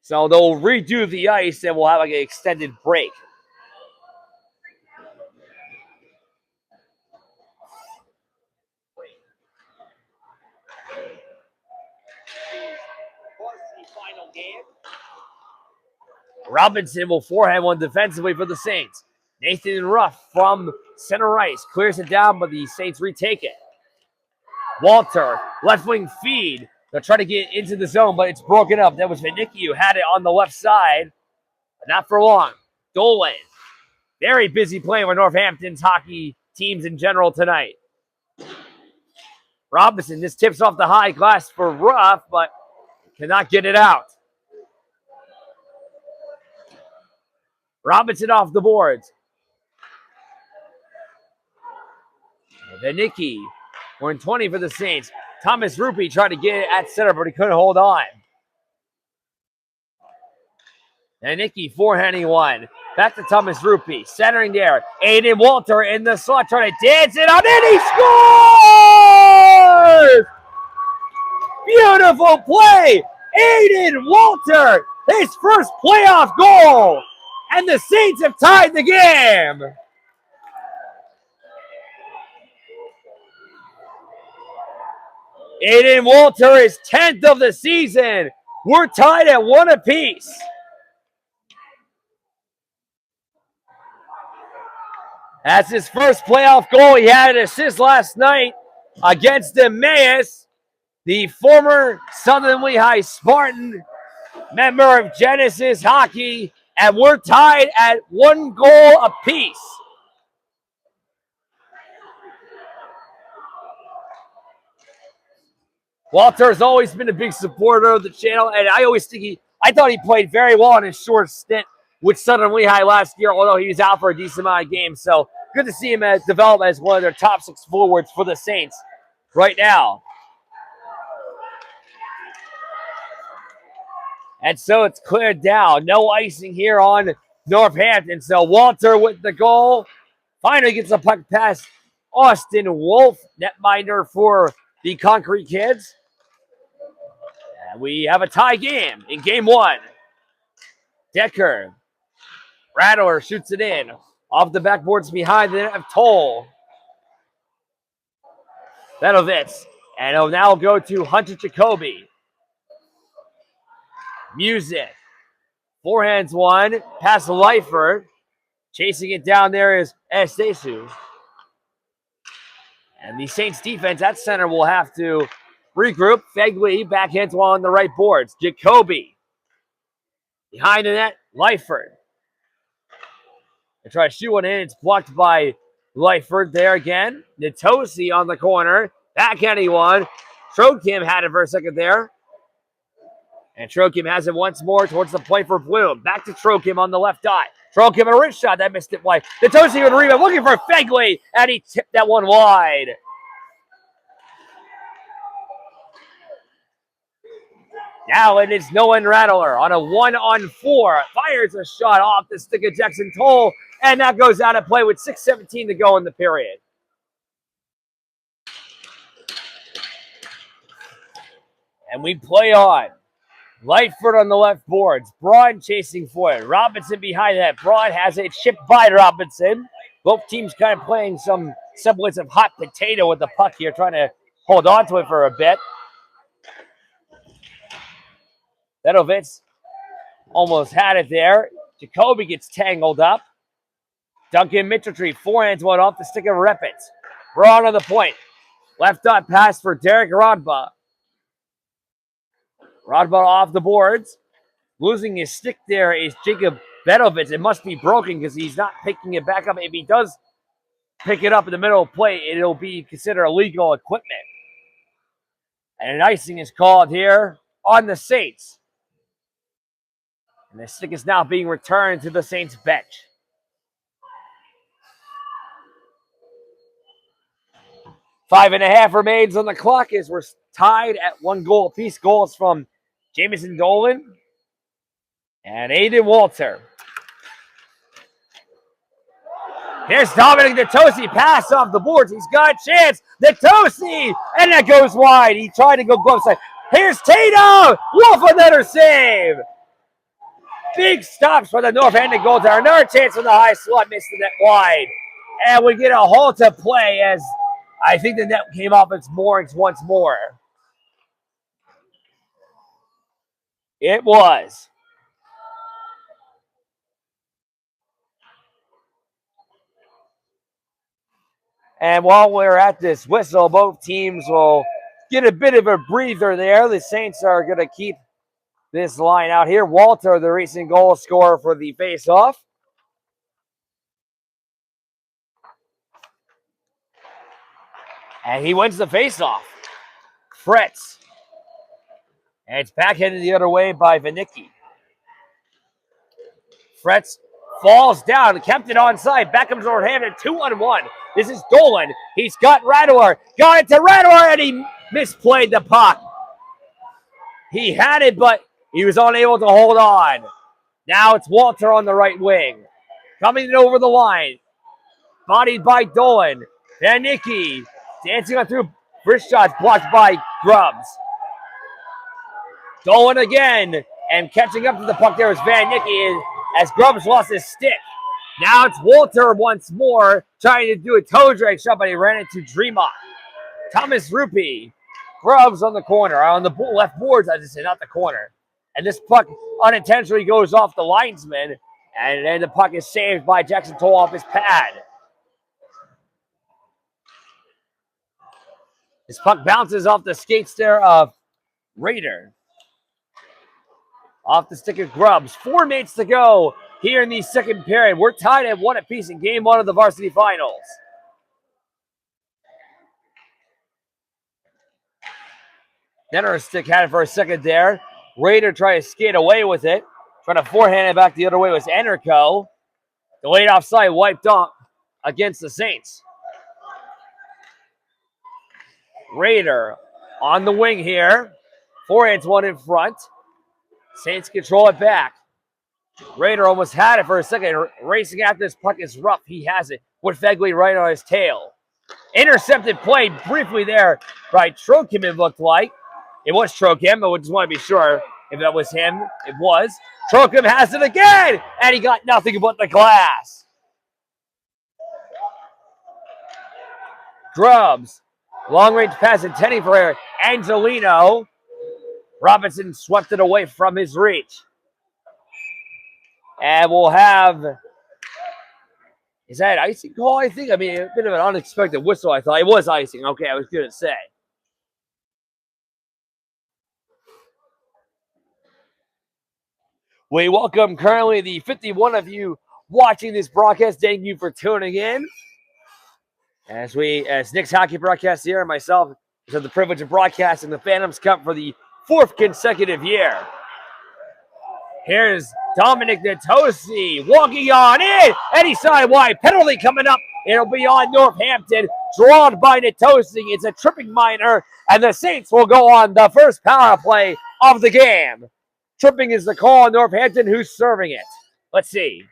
So they'll redo the ice and we'll have like an extended break. Robinson will forehand one defensively for the Saints. Nathan Ruff from center ice clears it down, but the Saints retake it. Walter, left wing feed. They'll try to get into the zone, but it's broken up. That was Vinicki who had it on the left side, but not for long. Dolan, very busy playing with Northampton's hockey teams in general tonight. Robinson, this tips off the high glass for Ruff, but cannot get it out. Robinson off the boards. Vanicki. We're in 20 for the Saints. Thomas Rupi tried to get it at center, but he couldn't hold on. Vanicki forehanding one. Back to Thomas Rupi. Centering there. Aiden Walter in the slot trying to dance it on, and he scores! Beautiful play. Aiden Walter, his first playoff goal. And the Saints have tied the game. Aiden Walter is 10th of the season. We're tied at 1 apiece. That's his first playoff goal. He had an assist last night against Emmaus, the former Southern Lehigh Spartan, member of Genesis Hockey, and we're tied at 1 goal apiece. Walter's always been a big supporter of the channel, and I thought he played very well in his short stint with Southern Lehigh last year, although he was out for a decent amount of games. So good to see him develop as one of their top 6 forwards for the Saints right now. And so it's cleared down. No icing here on Northampton. So Walter with the goal. Finally gets a puck past Austin Wolf, netminder for the Konkrete Kids. And we have a tie game in game 1. Decker. Rattler shoots it in. Off the backboards behind the net of Toll. Bedovitz. And it'll now go to Hunter Jacoby. Music. Forehands one. Pass to Lyford. Chasing it down there is Estesu. And the Saints defense at center will have to regroup. Fegley backhands one on the right boards. Jacoby. Behind the net, Lyford. They try to shoot one in. It's blocked by Lyford there again. Nitosi on the corner. Backhanding one. Trokim had it for a second there. And Trokim has it once more towards the play for Bloom. Back to Trokim on the left dot. Trokim a wrist shot. That missed it wide. Nitosi with a rebound. Looking for Fegley. And he tipped that one wide. Now it is Nolan Rattler on a 1-on-4. Fires a shot off the stick of Jackson Toll. And that goes out of play with 6:17 to go in the period. And we play on. Lightfoot on the left boards. Braun chasing for it. Robinson behind that. Braun has it chipped by Robinson. Both teams kind of playing some semblance of hot potato with the puck here, trying to hold on to it for a bit. Bedovitz almost had it there. Jacoby gets tangled up. Duncan Mitchelltree forehands one off the stick of Reppitz. Braun on the point. Left dot pass for Derek Rodba. Rodba off the boards. Losing his stick there is Jacob Bedovitz. It must be broken because he's not picking it back up. If he does pick it up in the middle of play, it'll be considered illegal equipment. And an icing is called here on the Saints. And the stick is now being returned to the Saints bench. Five and a half remains on the clock as we're tied at 1 goal apiece. Goals from Jamison Dolan and Aiden Walter. Here's Dominic Nitosi. Pass off the boards. He's got a chance. Nitosi! And that goes wide. He tried to go glove side. Here's Tatum! Wolf another save! Big stops for the Northampton goaltender. Another chance from the high slot. Missed the net wide. And we get a halt to play as I think the net came off its moorings once more. It was. And while we're at this whistle, both teams will get a bit of a breather there. The Saints are going to keep this line out here. Walter, the recent goal scorer for the face-off. And he wins the face-off. Fretz. And it's backhanded the other way by Vanicki. Fretz falls down, kept it onside. Back comes Northampton, 2-on-1. This is Dolan. He's got Radler. Got it to Radler, and he misplayed the puck. He had it, but he was unable to hold on. Now it's Walter on the right wing. Coming over the line. Bodied by Dolan. Van Nicky dancing on through wrist shots blocked by Grubbs. Dolan again. And catching up to the puck there is Van Nicky as Grubbs lost his stick. Now it's Walter once more trying to do a toe drag shot, but he ran into Dreamont. Thomas Rupi. Grubbs on the corner, on the left boards, I just say, not the corner. And this puck unintentionally goes off the linesman, and then the puck is saved by Jackson Toll off his pad. This puck bounces off the skates there of Raider. Off the stick of Grubbs. 4 minutes to go here in the second period. We're tied at 1 apiece in game 1 of the varsity finals. Center stick had it for a second there. Raider trying to skate away with it. Trying to forehand it back the other way was Enerco. Delayed offside wiped off against the Saints. Raider on the wing here. Forehand's one in front. Saints control it back. Raider almost had it for a second. Racing after this puck is rough. He has it. With Fegley right on his tail. Intercepted play briefly there by Trokim, it looked like. It was Trokim, but we just want to be sure if that was him. It was. Trokim has it again, and he got nothing but the glass. Grubbs. Long-range pass intending for Angelino. Robinson swept it away from his reach. And we'll have... Is that an icing call, I think? I mean, a bit of an unexpected whistle, I thought. It was icing. Okay, I was going to say. We welcome currently the 51 of you watching this broadcast. Thank you for tuning in. As Nick's hockey broadcast here, and myself have the privilege of broadcasting the Phantoms Cup for the 4th consecutive year. Here's Dominic Natosi walking on in. Any side wide penalty coming up. It'll be on Northampton. Drawn by Natosi. It's a tripping minor, and the Saints will go on the first power play of the game. Tripping is the call on Northampton. Who's serving it? Let's see.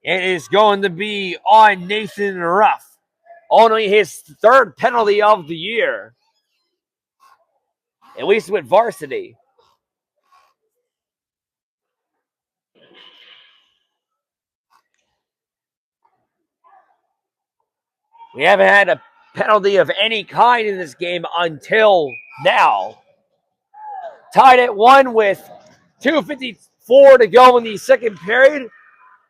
It is going to be on Nathan Ruff. Only his 3rd penalty of the year. At least with varsity. We haven't had a penalty of any kind in this game until now. Tied at 1 with 2:54 to go in the second period.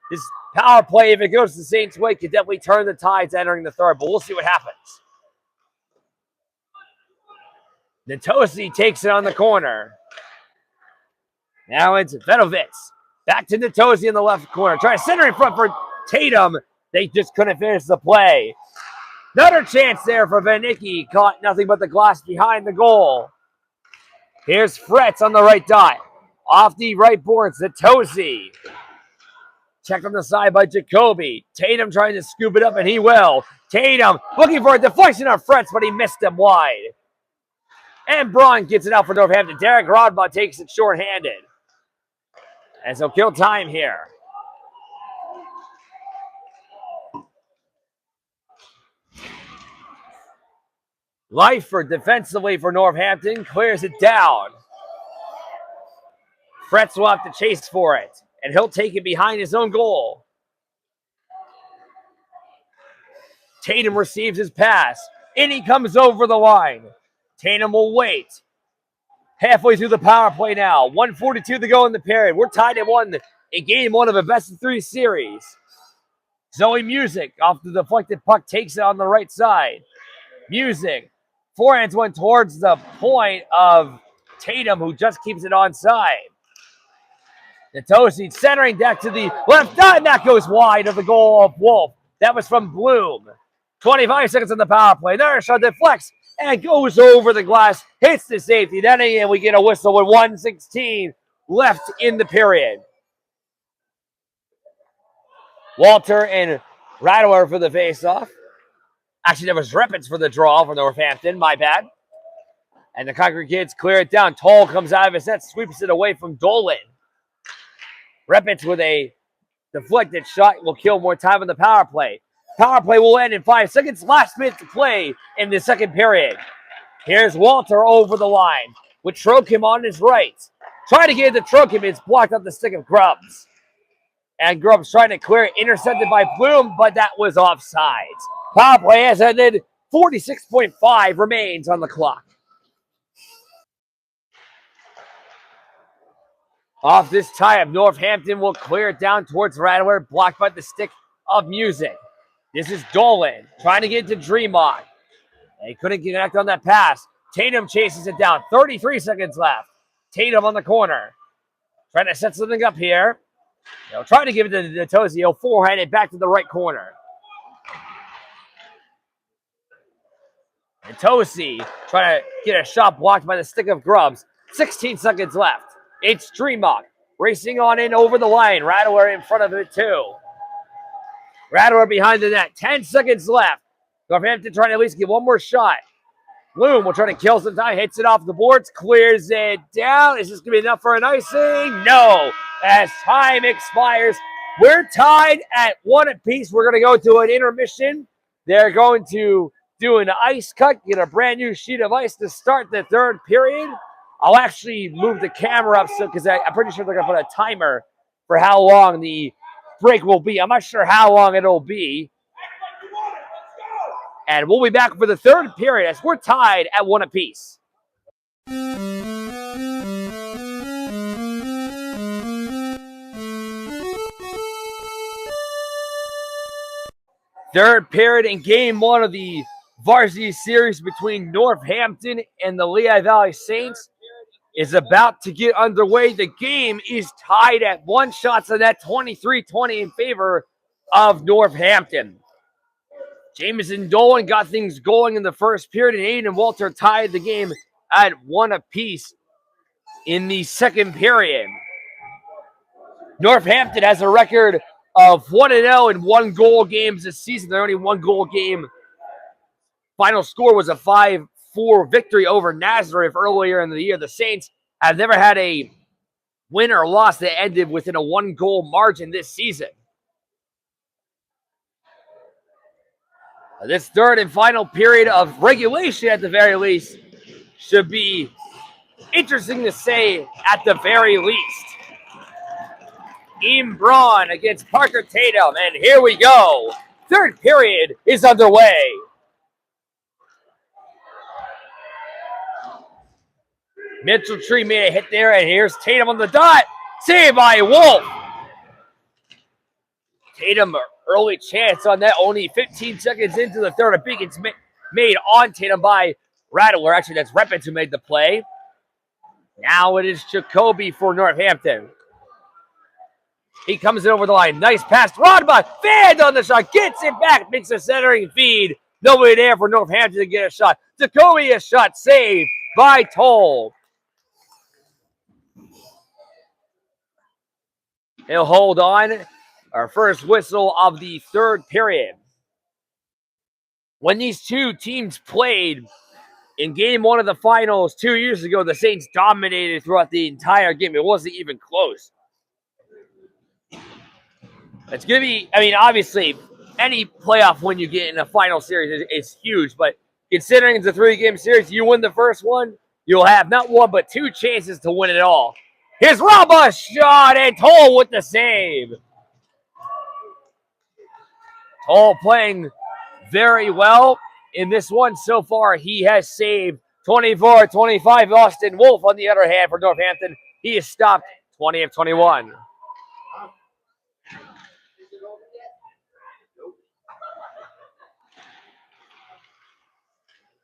This power play, if it goes the Saints' way, could definitely turn the tides entering the third, but we'll see what happens. Natosi takes it on the corner. Now it's Vedovitz. Back to Natosi in the left corner. Try to center in front for Tatum. They just couldn't finish the play. Another chance there for Van Nicky. Caught nothing but the glass behind the goal. Here's Fretz on the right dot. Off the right boards, Natosi. Checked on the side by Jacoby. Tatum trying to scoop it up, and he will. Tatum looking for a deflection on Fretz, but he missed him wide. And Braun gets it out for Northampton. Derek Rodbot takes it shorthanded. And so kill time here. Leifert defensively for Northampton clears it down. Fretz will have to chase for it, and he'll take it behind his own goal. Tatum receives his pass, and he comes over the line. Tatum will wait. Halfway through the power play now. 1:42 to go in the period. We're tied at 1 in game 1 of a best-of-3 series. Zoe Music off the deflected puck takes it on the right side. Music. Forehands went towards the point of Tatum, who just keeps it onside. Natosi centering back to the left dot, and that goes wide of the goal of Wolf. That was from Bloom. 25 seconds on the power play. Another shot deflects and goes over the glass, hits the safety. Then again, we get a whistle with 1:16 left in the period. Walter and Rattler for the face-off. Actually, there was Rippets for the draw for Northampton. My bad. And the Konkrete kids clear it down. Toll comes out of his net, sweeps it away from Dolan. Rippets with a deflected shot will kill more time on the power play. Power play will end in 5 seconds. Last minute to play in the second period. Here's Walter over the line with Trokim on his right. Trying to get it to Trokim. It's blocked off the stick of Grubbs. And Grubbs trying to clear it. Intercepted by Bloom, but that was offside. Power play has ended. 46.5 remains on the clock. Off this tie-up, Northampton will clear it down towards Rattler, blocked by the stick of Music. This is Dolan trying to get to Dreamlock. He couldn't connect on that pass. Tatum chases it down. 33 seconds left. Tatum on the corner. Trying to set something up here. They'll try to give it to Natosi. He'll forehand it back to the right corner. Natosi trying to get a shot blocked by the stick of Grubbs. 16 seconds left. It's Dreamlock racing on in over the line. Rattler in front of it too. Rattler behind the net. 10 seconds left. Northampton trying to at least get one more shot. Bloom will try to kill some time. Hits it off the boards. Clears it down. Is this going to be enough for an icing? No. As time expires, we're tied at 1 apiece. We're going to go to an intermission. They're going to do an ice cut. Get a brand new sheet of ice to start the third period. I'll actually move the camera up because I'm pretty sure they're going to put a timer for how long the break will be. I'm not sure how long it'll be. And we'll be back for the third period as we're tied at 1 apiece. Third period in game 1 of the Varsity series between Northampton and the Lehigh Valley Saints is about to get underway. The game is tied at 1 shot to net, 23-20 in favor of Northampton. Jameson Dolan got things going in the first period, and Aiden and Walter tied the game at 1 apiece in the second period. Northampton has a record of 1-0 in 1-goal games this season. They're only 1-goal game. Final score was a 5-4 victory over Nazareth earlier in the year. The Saints have never had a win or loss that ended within a 1-goal margin this season. This third and final period of regulation, at the very least, should be interesting to say at the very least. Ian Braun against Parker Tatum, and here we go. Third period is underway. Mitchell Tree made a hit there, and here's Tatum on the dot. Saved by Wolf. Tatum, early chance on that, only 15 seconds into the third. A big hits made on Tatum by Rattler. Actually, that's Rippets who made the play. Now it is Jacoby for Northampton. He comes in over the line. Nice pass. Rodman fanned on the shot. Gets it back. Makes a centering feed. Nobody there for Northampton to get a shot. Jacoby, a shot saved by Toll. He'll hold on. Our first whistle of the third period. When these two teams played in game 1 of the finals 2 years ago, the Saints dominated throughout the entire game. It wasn't even close. It's going to be, obviously, any playoff win you get in a final series is huge, but considering it's a 3-game series, you win the first one, you'll have not 1 but 2 chances to win it all. Here's Raba shot, and Toll with the save. Toll playing very well in this one so far. He has saved 24-25. Austin Wolf, on the other hand, for Northampton, he has stopped 20 of 21.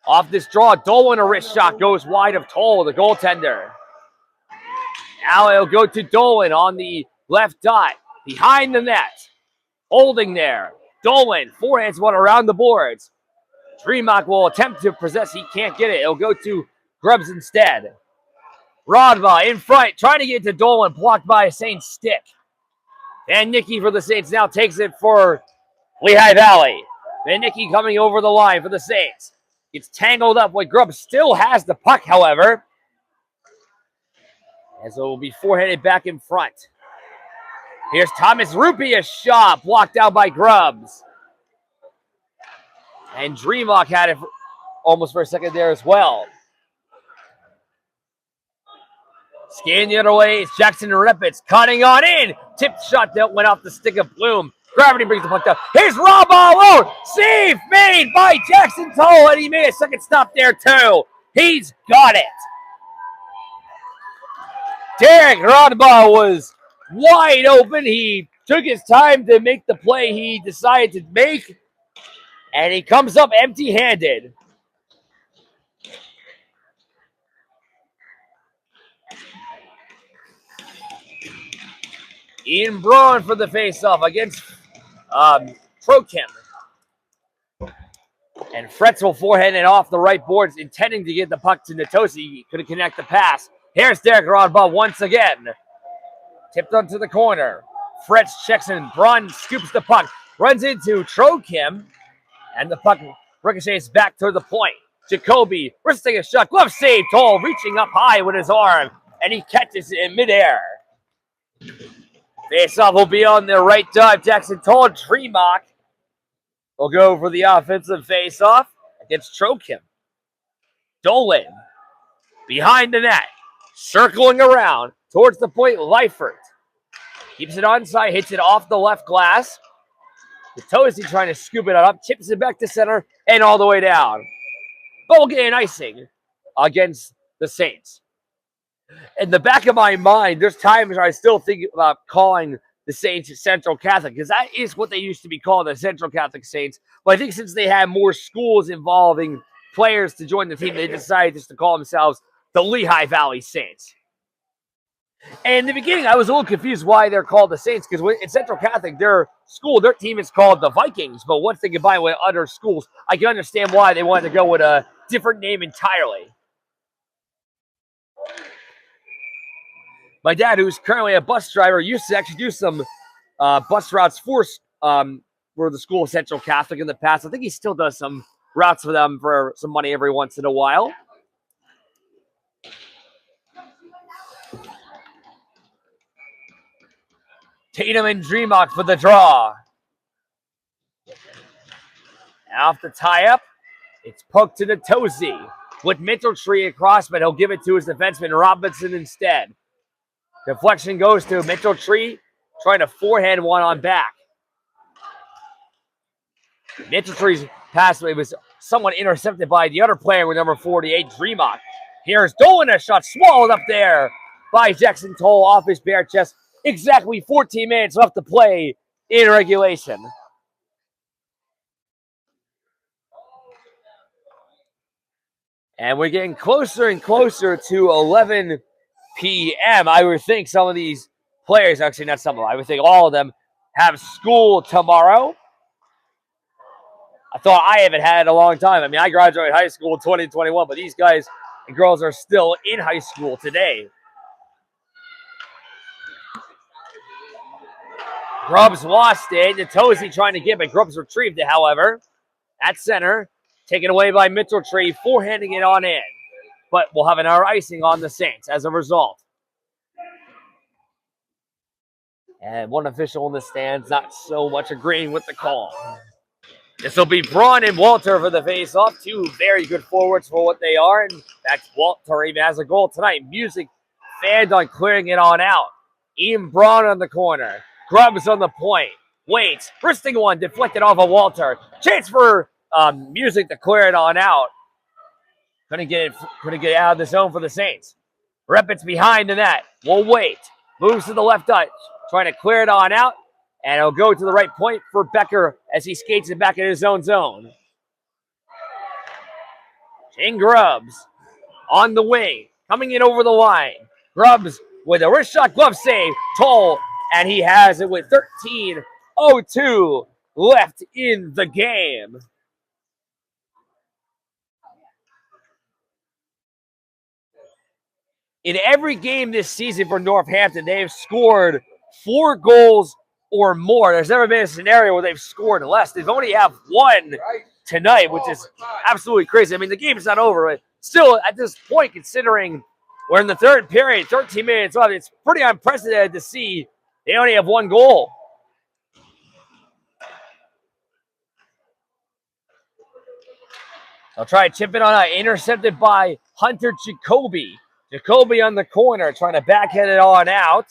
Off this draw, Dolan, a wrist shot goes wide of Toll, the goaltender. Now it'll go to Dolan on the left dot, behind the net. Holding there. Dolan, forehands one around the boards. Dreamlock will attempt to possess. He can't get it. It'll go to Grubbs instead. Rodva in front, trying to get to Dolan, blocked by a Saints stick. And Nicky for the Saints now takes it for Lehigh Valley. Van Nicky coming over the line for the Saints. Gets tangled up with Grubb. Still has the puck, however. As it will be forehanded back in front. Here's Thomas Rupee, a shot blocked out by Grubbs. And Dreamlock had it almost for a second there as well. Scanning the other way, it's Jackson Rippets cutting on in. Tipped shot that went off the stick of Bloom. Gravity brings the puck down. Here's Rob alone. Save made by Jackson Toll, and he made a second stop there too. He's got it. Derek Rodbaugh was wide open. He took his time to make the play he decided to make, and he comes up empty-handed. Ian Braun for the face-off against Trokim. And Fretz will forehand it off the right boards, intending to get the puck to Natosi. He couldn't connect the pass. Here's Derek Rodbaugh once again. Tipped onto the corner. Fretz checks in. Braun scoops the puck. Runs into Trokim. And the puck ricochets back to the point. Jacoby risking a shot. Glove save. Toll reaching up high with his arm. And he catches it in midair. Face-off will be on the right dive. Jackson Toll. Tremock will go for the offensive face-off against Trokim. Dolan behind the net. Circling around towards the point. Leifert keeps it onside. Hits it off the left glass. Tosi trying to scoop it up. Chips it back to center and all the way down. But we'll get an icing against the Saints. In the back of my mind, there's times where I still think about calling the Saints Central Catholic, because that is what they used to be called, the Central Catholic Saints. But I think since they had more schools involving players to join the team, they decided just to call themselves the Lehigh Valley Saints. And in the beginning, I was a little confused why they're called the Saints, because in Central Catholic, their team is called the Vikings. But once they combine with other schools, I can understand why they wanted to go with a different name entirely. My dad, who's currently a bus driver, used to actually do some bus routes for the school of Central Catholic in the past. I think he still does some routes for them for some money every once in a while. Tatum and Dreamlock for the draw. Off the tie-up, it's poked to Natosi with Mitchell-Tree across, but he'll give it to his defenseman Robinson instead. Deflection goes to Mitchell-Tree, trying to forehand one on back. Mitchell-Tree's pass was somewhat intercepted by the other player with number 48, Dreamlock. Here's Dolan, a shot swallowed up there by Jackson Toll off his bare chest. Exactly 14 minutes left to play in regulation. And we're getting closer and closer to 11 p.m. I would think some of these players, actually not some of them, I would think all of them have school tomorrow. I thought I haven't had it a long time. I mean, I graduated high school in 2021, but these guys and girls are still in high school today. Grubbs lost it. Natosi trying to get it. Grubbs retrieved it, however. At center, taken away by Mitchell-Tree, forehanding it on in. But we'll have another icing on the Saints as a result. And one official in the stands not so much agreeing with the call. This will be Braun and Walter for the face-off. Two very good forwards for what they are. In fact, Walter even has a goal tonight. Music fanned on clearing it on out. Ian Braun on the corner. Grubbs on the point. Waits. Wristing one. Deflected off of Walter. Chance for Music to clear it on out. Couldn't get it out of the zone for the Saints. Reppit's behind the net. We'll wait. Moves to the left touch. Trying to clear it on out. And it'll go to the right point for Becker as he skates it back in his own zone. Shane Grubbs on the wing. Coming in over the line. Grubbs with a wrist shot glove save. Toll. And he has it with 13:02 left in the game. In every game this season for Northampton, they have scored 4 goals or more. There's never been a scenario where they've scored less. They've only have one tonight, which is absolutely crazy. I mean, the game is not over, but still, at this point, considering we're in the third period, 13 minutes left, it's pretty unprecedented to see they only have one goal. They'll try to chip it on out, intercepted by Hunter Jacoby. Jacoby on the corner, trying to backhand it on out.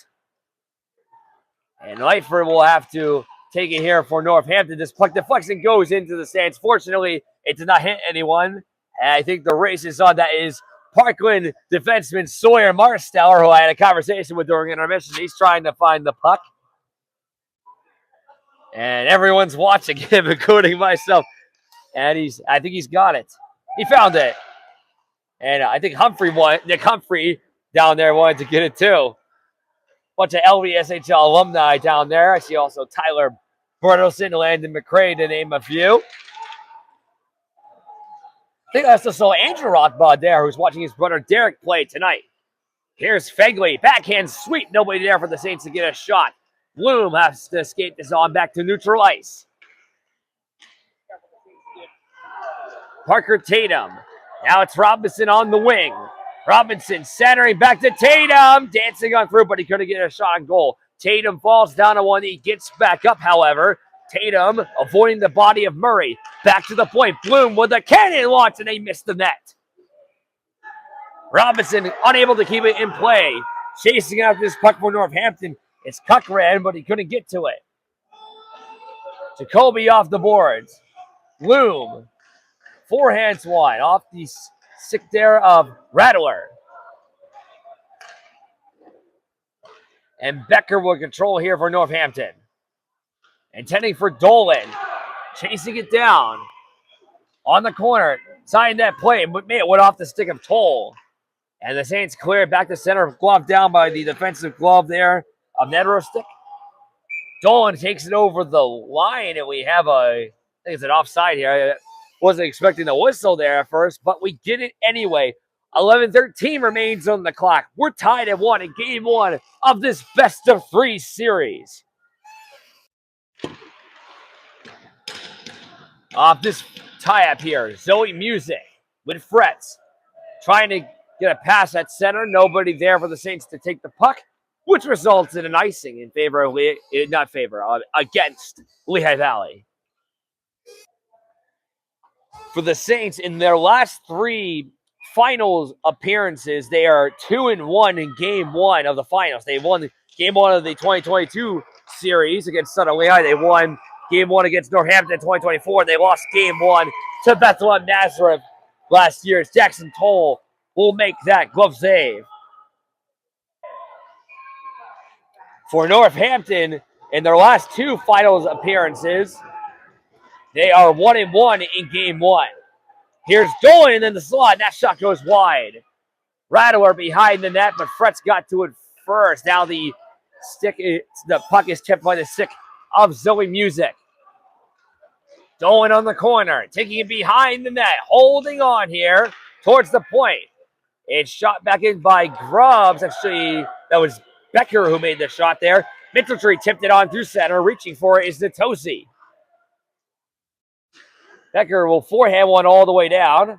And Lightford will have to take it here for Northampton. This puck deflection goes into the stands. Fortunately, it did not hit anyone. And I think the race is on. That is Parkland defenseman Sawyer Marsteller, who I had a conversation with during intermission. He's trying to find the puck. And everyone's watching him, including myself. And I think he's got it. He found it. And I think Nick Humphrey down there wanted to get it too. Bunch of LVSHL alumni down there. I see also Tyler Bertelson, Landon McCray, to name a few. I think I also saw Andrew Rothbard there, who's watching his brother Derek play tonight. Here's Fegley. Backhand sweep. Nobody there for the Saints to get a shot. Bloom has to escape this on back to neutral ice. Parker Tatum. Now it's Robinson on the wing. Robinson centering back to Tatum. Dancing on through, but he couldn't get a shot on goal. Tatum falls down on one knee. Gets back up, however. Tatum avoiding the body of Murray. Back to the point. Bloom with a cannon launch, and they missed the net. Robinson unable to keep it in play. Chasing out this puck for Northampton. It's Cochran, but he couldn't get to it. Jacoby off the boards. Bloom. Forehands wide off the stick there of Rattler. And Becker will control here for Northampton. Intending for Dolan. Chasing it down. On the corner. Signed that play, but it went off the stick of Toll. And the Saints clear it back to center. Glove down by the defensive glove there of Nedrostick. Dolan takes it over the line, and we have I think it's an offside here. I wasn't expecting the whistle there at first, but we get it anyway. 11-13 remains on the clock. We're tied at 1 in game 1 of this best-of-3 series. Off this tie-up here, Zoe Music with Fretz. Trying to get a pass at center. Nobody there for the Saints to take the puck, which results in an icing in favor of against Lehigh Valley. For the Saints, in their last 3 finals appearances, they are 2-1 in game 1 of the finals. They won game 1 of the 2022 series against Southern Lehigh. They won game 1 against Northampton in 2024. They lost game 1 to Bethlehem Nazareth last year. Jackson Toll will make that glove save. For Northampton, in their last 2 finals appearances, they are 1-1 in game 1. Here's Dolan in the slot. That shot goes wide. Rattler behind the net, but Fretz got to it first. Now the puck is tipped by the stick of Zoe Music. Dolan on the corner, taking it behind the net, holding on here towards the point. It's shot back in by Grubbs. Actually, that was Becker who made the shot there. Mitchelltree tipped it on through center. Reaching for it is Natosi. Becker will forehand one all the way down.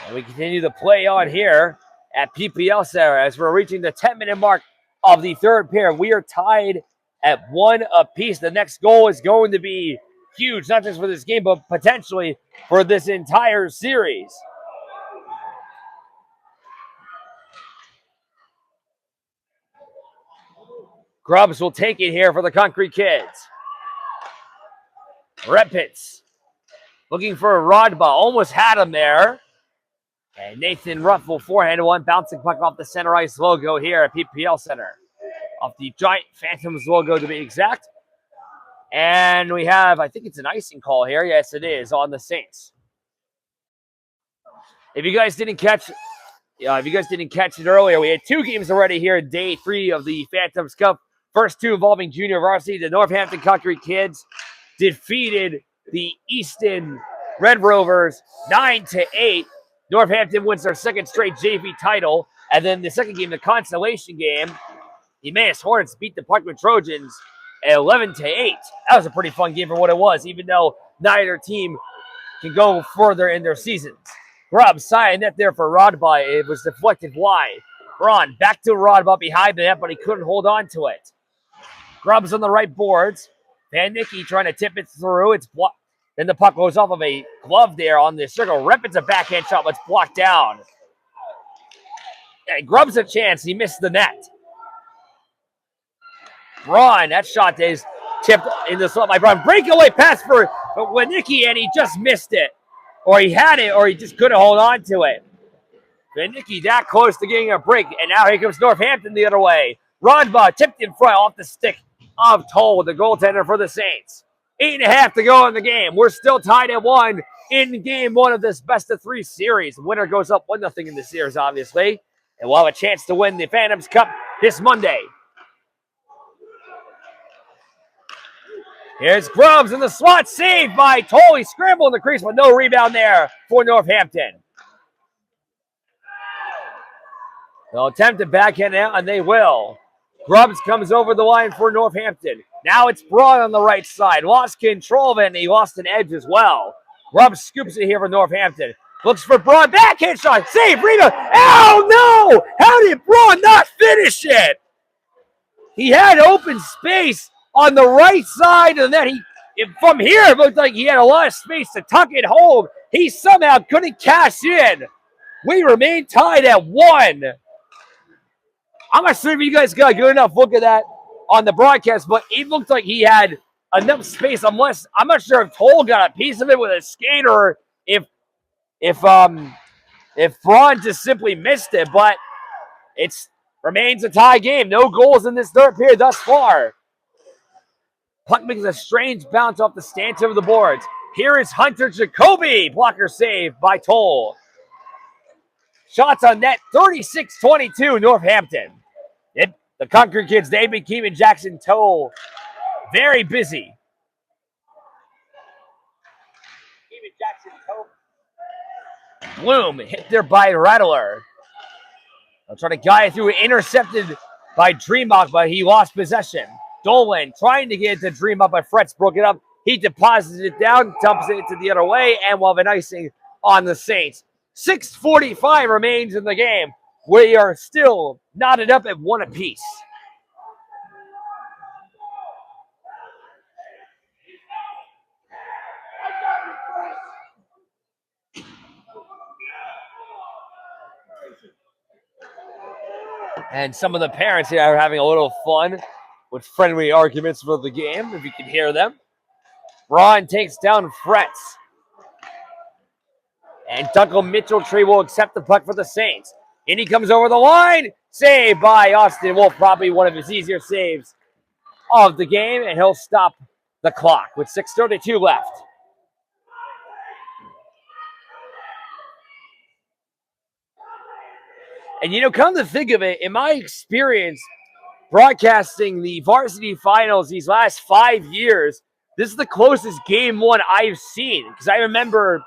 And we continue the play on here at PPL Center as we're reaching the 10-minute mark of the third period. We are tied at 1 apiece. The next goal is going to be huge, not just for this game, but potentially for this entire series. Grubbs will take it here for the Konkrete Kids. Repitz looking for a rod ball. Almost had him there. And Nathan Ruff will forehand one. Bouncing puck off the center ice logo here at PPL Center. Off the Giant Phantoms logo to be exact. And we have, I think it's an icing call here. Yes, it is on the Saints. If you guys didn't catch it earlier, we had 2 games already here in day 3 of the Phantoms Cup. First 2 involving junior varsity. The Northampton Konkrete Kids defeated the Easton Red Rovers 9-8. Northampton wins their second straight JV title. And then the second game, the consolation game, the Emmaus Hornets beat the Parkland Trojans at 11-8. That was a pretty fun game for what it was, even though neither team can go further in their seasons. Grubb side net there for Rodby. It was deflected wide. Braun back to Rodby behind the net, but he couldn't hold on to it. Grubb's on the right boards. Van Nicky trying to tip it through. It's blocked. Then the puck goes off of a glove there on the circle. It's a backhand shot, but it's blocked down. And Grubb's a chance. He missed the net. Braun, that shot is tipped in the slot by Braun. Breakaway pass for Wanicki, and he just missed it. Or he had it, or he just couldn't hold on to it. Wanicki that close to getting a break, and now here comes Northampton the other way. Rodba tipped in front off the stick of Toll, the goaltender for the Saints. 8.5 to go in the game. We're still tied at 1 in game 1 of this best-of-3 series. The winner goes up 1-0 in the series, obviously. And we'll have a chance to win the Phantoms Cup this Monday. Here's Grubbs and the slot saved by Toll. He scrambled in the crease, but no rebound there for Northampton. They'll attempt to backhand out, and they will. Grubbs comes over the line for Northampton. Now it's Braun on the right side. Lost control of it, and he lost an edge as well. Grubbs scoops it here for Northampton. Looks for Braun. Backhand shot. Save. Rebound. Oh, no! How did Braun not finish it? He had open space on the right side, and then from here, it looked like he had a lot of space to tuck it home. He somehow couldn't cash in. We remain tied at 1. I'm not sure if you guys got a good enough look at that on the broadcast, but it looked like he had enough space. Unless I'm not sure if Toll got a piece of it with a skate or if Braun just simply missed it. But it remains a tie game. No goals in this third period thus far. Puck makes a strange bounce off the stance of the boards. Here is Hunter Jacoby. Blocker save by Toll. Shots on net, 36-22, Northampton. The Konkrete kids, they've been keeping Jackson Toll very busy. Bloom hit there by Rattler. They'll try to guide through, intercepted by Dreamhawk, but he lost possession. Dolan trying to get it to Dreamhawk, but Fretz broke it up. He deposits it down, dumps it to the other way, and we'll have an icing on the Saints. 6:45 remains in the game. We are still knotted up at 1 apiece. And some of the parents here are having a little fun with friendly arguments for the game, if you can hear them. Braun takes down Fretz. And Duncan Mitchell-Tree will accept the puck for the Saints. And he comes over the line. Saved by Austin Wolf. Probably one of his easier saves of the game. And he'll stop the clock with 6:32 left. And come to think of it, in my experience broadcasting the varsity finals these last 5 years, this is the closest game 1 I've seen. Because I remember...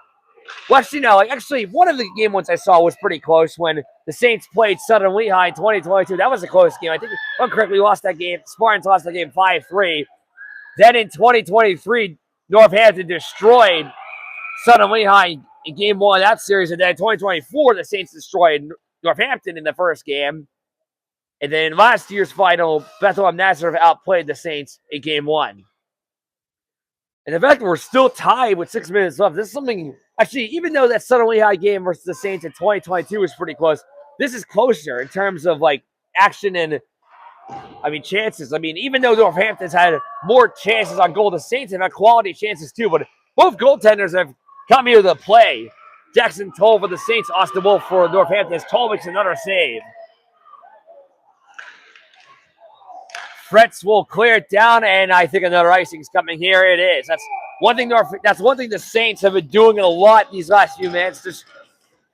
Well, actually, one of the game ones I saw was pretty close when the Saints played Southern Lehigh in 2022. That was a close game. I think, if I'm correct, we lost that game. Spartans lost that game 5-3. Then in 2023, Northampton destroyed Southern Lehigh in game 1 of that series. And then in 2024, the Saints destroyed Northampton in the first game. And then in last year's final, Bethlehem Nazareth outplayed the Saints in game 1. And the fact that we're still tied with 6 minutes left, this is something... Actually, even though that Southern Lehigh game versus the Saints in 2022 was pretty close, this is closer in terms of, action and, chances. Even though Northampton's had more chances on goal, the Saints have had quality chances too, but both goaltenders have come here to the play. Jackson Toll for the Saints, Austin Wolf for Northampton. Toll makes another save. Fretz will clear it down, and I think another icing's coming. Here it is. That's one thing the Saints have been doing a lot these last few minutes. Just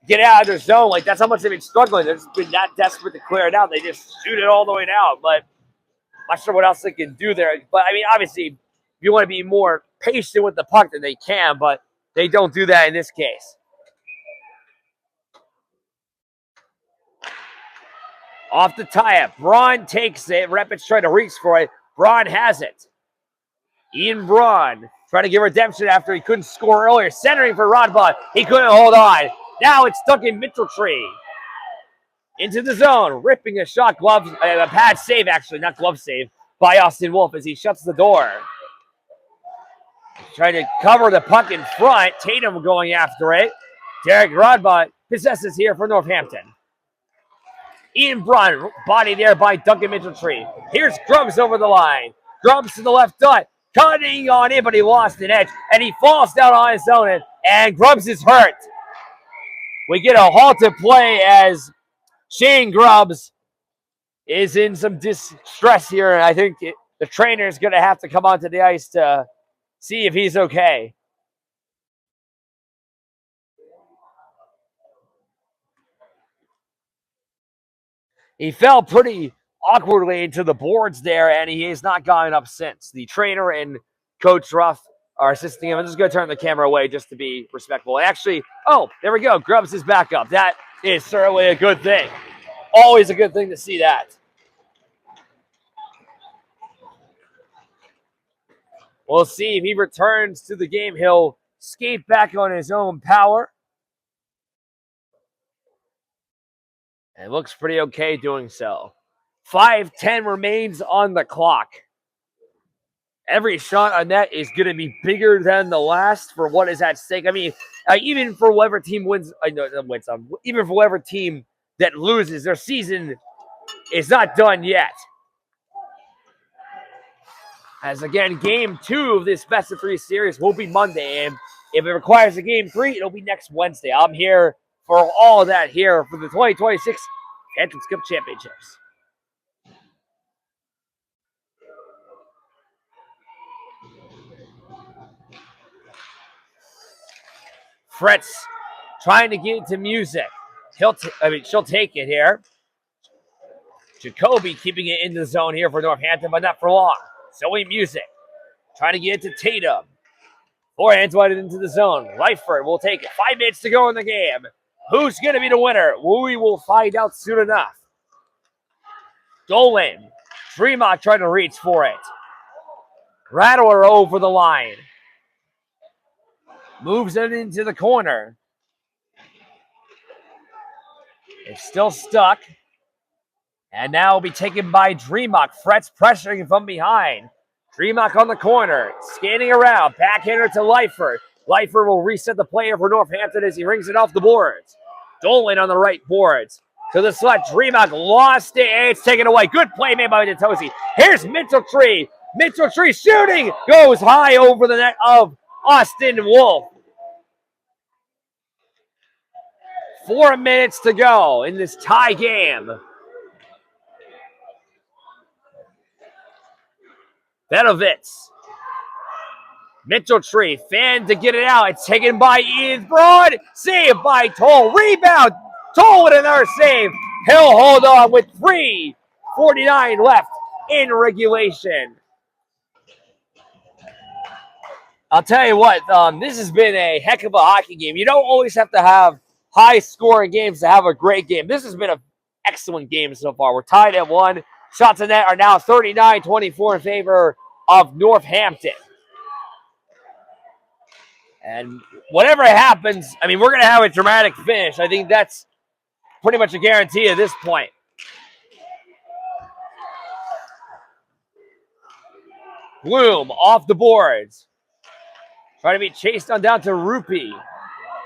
get out of their zone. That's how much they've been struggling. They've just been that desperate to clear it out. They just shoot it all the way down. But I'm not sure what else they can do there. But, obviously, if you want to be more patient with the puck, then they can. But they don't do that in this case. Off the tie-up. Braun takes it. Repitz trying to reach for it. Braun has it. Ian Braun trying to give redemption after he couldn't score earlier. Centering for Rodbot. He couldn't hold on. Now it's stuck in Mitchell-Tree. Into the zone. Ripping a shot. Glove. A pad save, actually. Not glove save. By Austin Wolf as he shuts the door. Trying to cover the puck in front. Tatum going after it. Derek Rodbot possesses here for Northampton. Ian Braun, body there by Duncan Mitchell-Tree. Here's Grubbs over the line. Grubbs to the left dot. Cutting on it, but he lost an edge. And he falls down on his own. And Grubbs is hurt. We get a halted play as Shane Grubbs is in some distress here. And I think the trainer is going to have to come onto the ice to see if he's okay. He fell pretty awkwardly into the boards there, and he has not gotten up since. The trainer and Coach Ruff are assisting him. I'm just going to turn the camera away just to be respectful. Actually, oh, there we go. Grubbs is back up. That is certainly a good thing. Always a good thing to see that. We'll see if he returns to the game. He'll skate back on his own power. And looks pretty okay doing so. 5:10 remains on the clock. Every shot on net is going to be bigger than the last for what is at stake. I mean, even for whatever team wins, even for whatever team that loses, their season is not done yet. As again, game 2 of this best of 3 series will be Monday, and if it requires a game 3, it'll be next Wednesday. I'm here for all of that here for the 2026 Phantoms Cup Championships. Fritz trying to get into music. She'll take it here. Jacoby keeping it in the zone here for Northampton, but not for long. Zoe Music trying to get into Tatum. Forehands wide into the zone. Lightford will take it. 5 minutes to go in the game. Who's going to be the winner? We will find out soon enough. Dolan. Fremont trying to reach for it. Rattler over the line. Moves it into the corner. It's still stuck. And now will be taken by Dreamock. Fretz pressuring from behind. Dreamock on the corner. Scanning around. Backhander to Lightford. Lightford will reset the player for Northampton as he rings it off the boards. Dolan on the right boards. To the slot. Dreamock lost it. And it's taken away. Good play made by Natosi. Here's Mitchell-Tree. Mitchell-Tree shooting. Goes high over the net of Austin Wolf. 4 minutes to go in this tie game. Bedovitz. Mitchell-Tree. Fan to get it out. It's taken by Ian Braun. Saved by Toll. Rebound. Toll with another save. He'll hold on with 3:49 left in regulation. I'll tell you what, this has been a heck of a hockey game. You don't always have to have high-scoring games to have a great game. This has been an excellent game so far. We're tied at 1. Shots on net are now 39-24 in favor of Northampton. And whatever happens, I mean, we're going to have a dramatic finish. I think that's pretty much a guarantee at this point. Bloom off the boards. Trying to be chased on down to Rupee.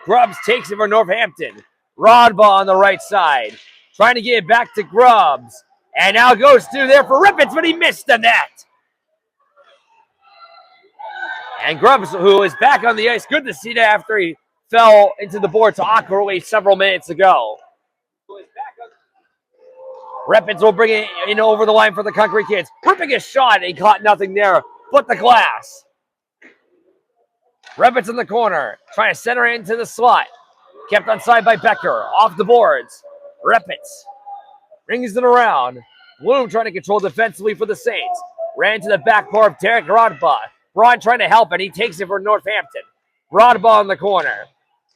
Grubbs takes it for Northampton. Rodba on the right side. Trying to get it back to Grubbs. And now goes through there for Rippets, but he missed the net. And Grubbs, who is back on the ice, good to see that after he fell into the boards awkwardly several minutes ago. Rippets will bring it in over the line for the Konkrete kids. Ripping a shot, and he caught nothing there but the glass. Rippets in the corner, trying to center it into the slot. Kept onside by Becker, off the boards. Rippets rings it around. Bloom trying to control defensively for the Saints. Ran to the back part of Derek Rodba. Braun trying to help, and he takes it for Northampton. Rodba in the corner.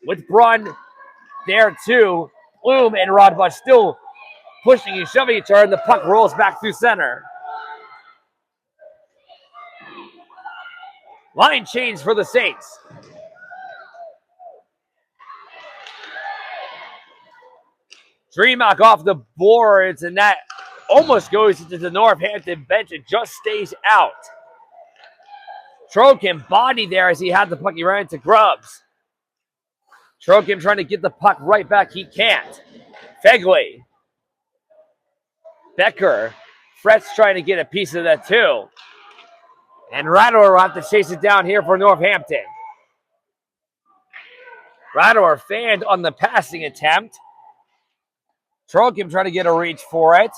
With Braun there too. Bloom and Rodba still pushing and shoving each other, and the puck rolls back through center. Line change for the Saints. Dreamok off the boards, and that almost goes into the Northampton bench. It just stays out. Trokin body there as he had the puck. He ran into Grubbs. Trokin trying to get the puck right back. He can't. Fegley. Becker. Fret's trying to get a piece of that too. And Rador will have to chase it down here for Northampton. Rador fanned on the passing attempt. Trokin trying to get a reach for it.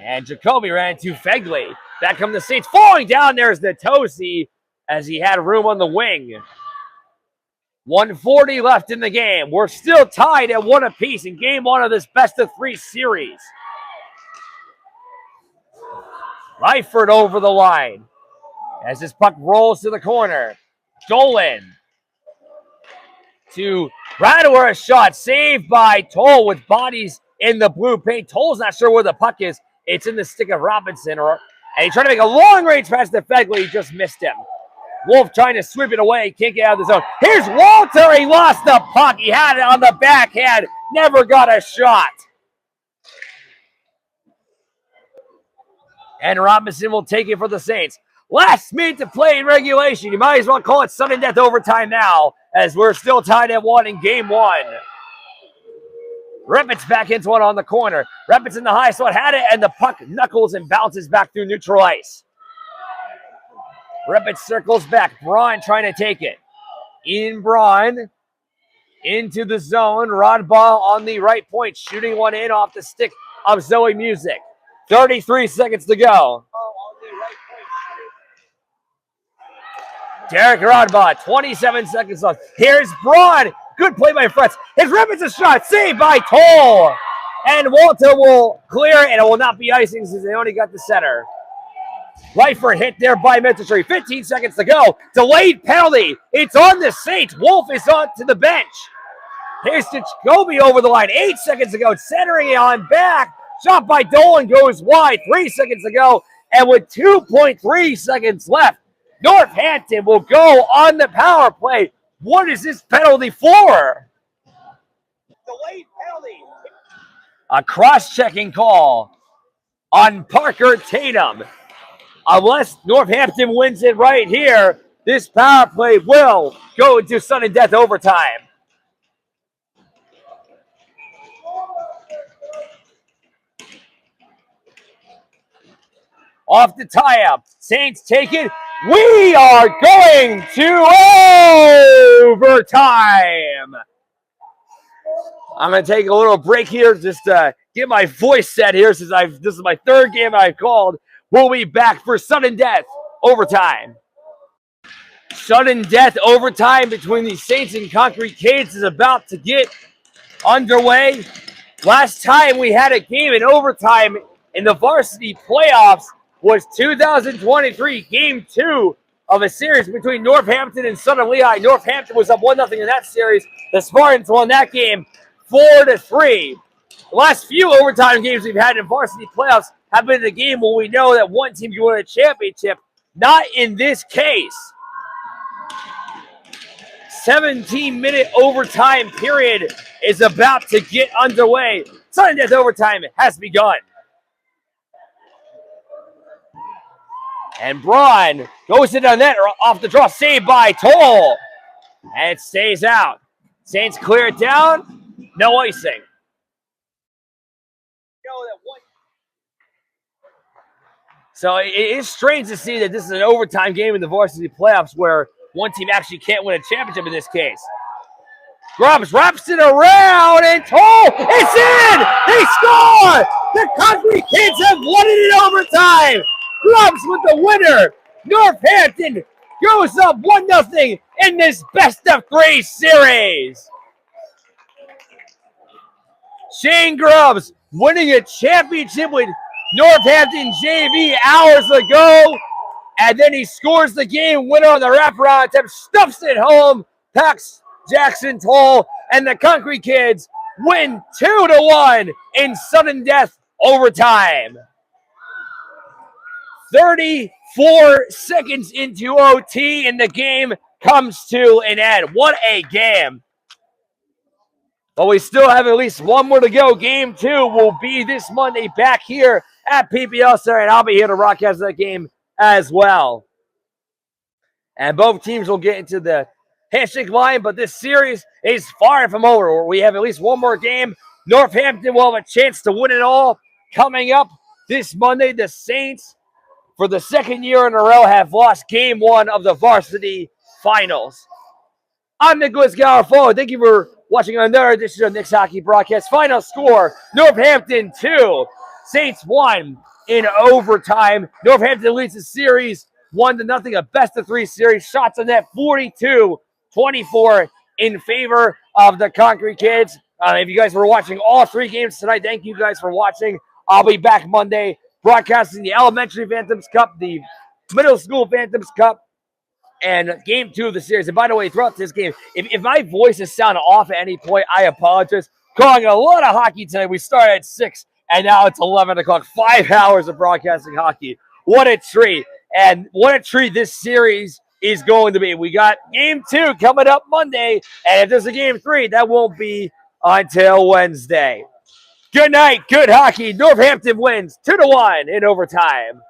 And Jacoby ran into Fegley. Back come the Saints. Falling down there's Natosi as he had room on the wing. 1:40 left in the game. We're still tied at 1 apiece in game 1 of this best-of-3 series. Lyford over the line as this puck rolls to the corner. Dolan to Rador, a shot saved by Toll with bodies in the blue paint. Toll's not sure where the puck is. It's in the stick of Robinson, and he's trying to make a long-range pass to Fegley. He just missed him. Wolf trying to sweep it away. Can't get out of the zone. Here's Walter. He lost the puck. He had it on the backhand. Never got a shot. And Robinson will take it for the Saints. Last minute to play in regulation. You might as well call it sudden death overtime now, as we're still tied at 1 in game 1. Reppitz back into one on the corner. Reppitz in the high slot had it, and the puck knuckles and bounces back through neutral ice. Reppitz circles back. Braun trying to take it. Ian Braun into the zone. Rod ball on the right point, shooting one in off the stick of Zoe Music. 33 seconds to go. Derek Rodbot, 27 seconds left. Here's Braun. Good play by Fretz. His Reppitz a shot. Saved by Toll. And Walter will clear, and it will not be icing since they only got the center. Lyford hit there by Mitchell. 15 seconds to go. Delayed penalty. It's on the Saints. Wolf is on to the bench. Here's Jacoby over the line. 8 seconds to go. Centering it on back. Shot by Dolan goes wide. 3 seconds to go. And with 2.3 seconds left, Northampton will go on the power play. What is this penalty for? Delayed penalty. A cross-checking call on Parker Tatum. Unless Northampton wins it right here, this power play will go into sudden death overtime. Off the tie-up. Saints take it. We are going to overtime. I'm going to take a little break here just to get my voice set here since this is my 3rd game I've called. We'll be back for sudden death overtime. Sudden death overtime between the Saints and Konkrete is about to get underway. Last time we had a game in overtime in the varsity playoffs was 2023, game 2 of a series between Northampton and Southern Lehigh. Northampton was up 1-0 in that series. The Spartans won that game 4-3. The last few overtime games we've had in varsity playoffs have been a game where we know that one team can win a championship. Not in this case. 17-minute overtime period is about to get underway. Sudden death overtime has begun. And Braun goes into the net off the draw, saved by Toll. And it stays out. Saints clear it down. No icing. So it is strange to see that this is an overtime game in the varsity playoffs where one team actually can't win a championship in this case. Grubbs wraps it around, and Toll, it's in! They score! The Konkrete Kids have won it in overtime! Grubbs with the winner! Northampton goes up 1-0 in this best-of-3 series! Shane Grubbs winning a championship with Northampton JV hours ago, and then he scores the game winner on the wraparound attempt, stuffs it home, packs Jackson Toll, and the Konkrete Kids win 2-1 in sudden death overtime. 34 seconds into OT, and the game comes to an end. What a game. But we still have at least one more to go. Game 2 will be this Monday back here at PPL Center, and I'll be here to broadcast that game as well. And both teams will get into the handshake line, but this series is far from over. We have at least one more game. Northampton will have a chance to win it all. Coming up this Monday, the Saints, for the second year in a row, have lost game 1 of the varsity finals. I'm Nicholas Garofalo. Thank you for watching another edition of Nick's Hockey Broadcast. Final score, Northampton 2, Saints 1 in overtime. Northampton leads the series 1-0, a best-of-3 series. Shots on net 42-24 in favor of the Konkrete kids. If you guys were watching all 3 games tonight, thank you guys for watching. I'll be back Monday broadcasting the Elementary Phantoms Cup, the Middle School Phantoms Cup, and game 2 of the series. And by the way, throughout this game, if my voice is sounding off at any point, I apologize. Calling a lot of hockey tonight. We started at 6, and now it's 11 o'clock. 5 hours of broadcasting hockey. What a treat. And what a treat this series is going to be. We got game 2 coming up Monday, and if there's a game 3, that won't be until Wednesday. Good night, good hockey. Northampton wins 2-1 in overtime.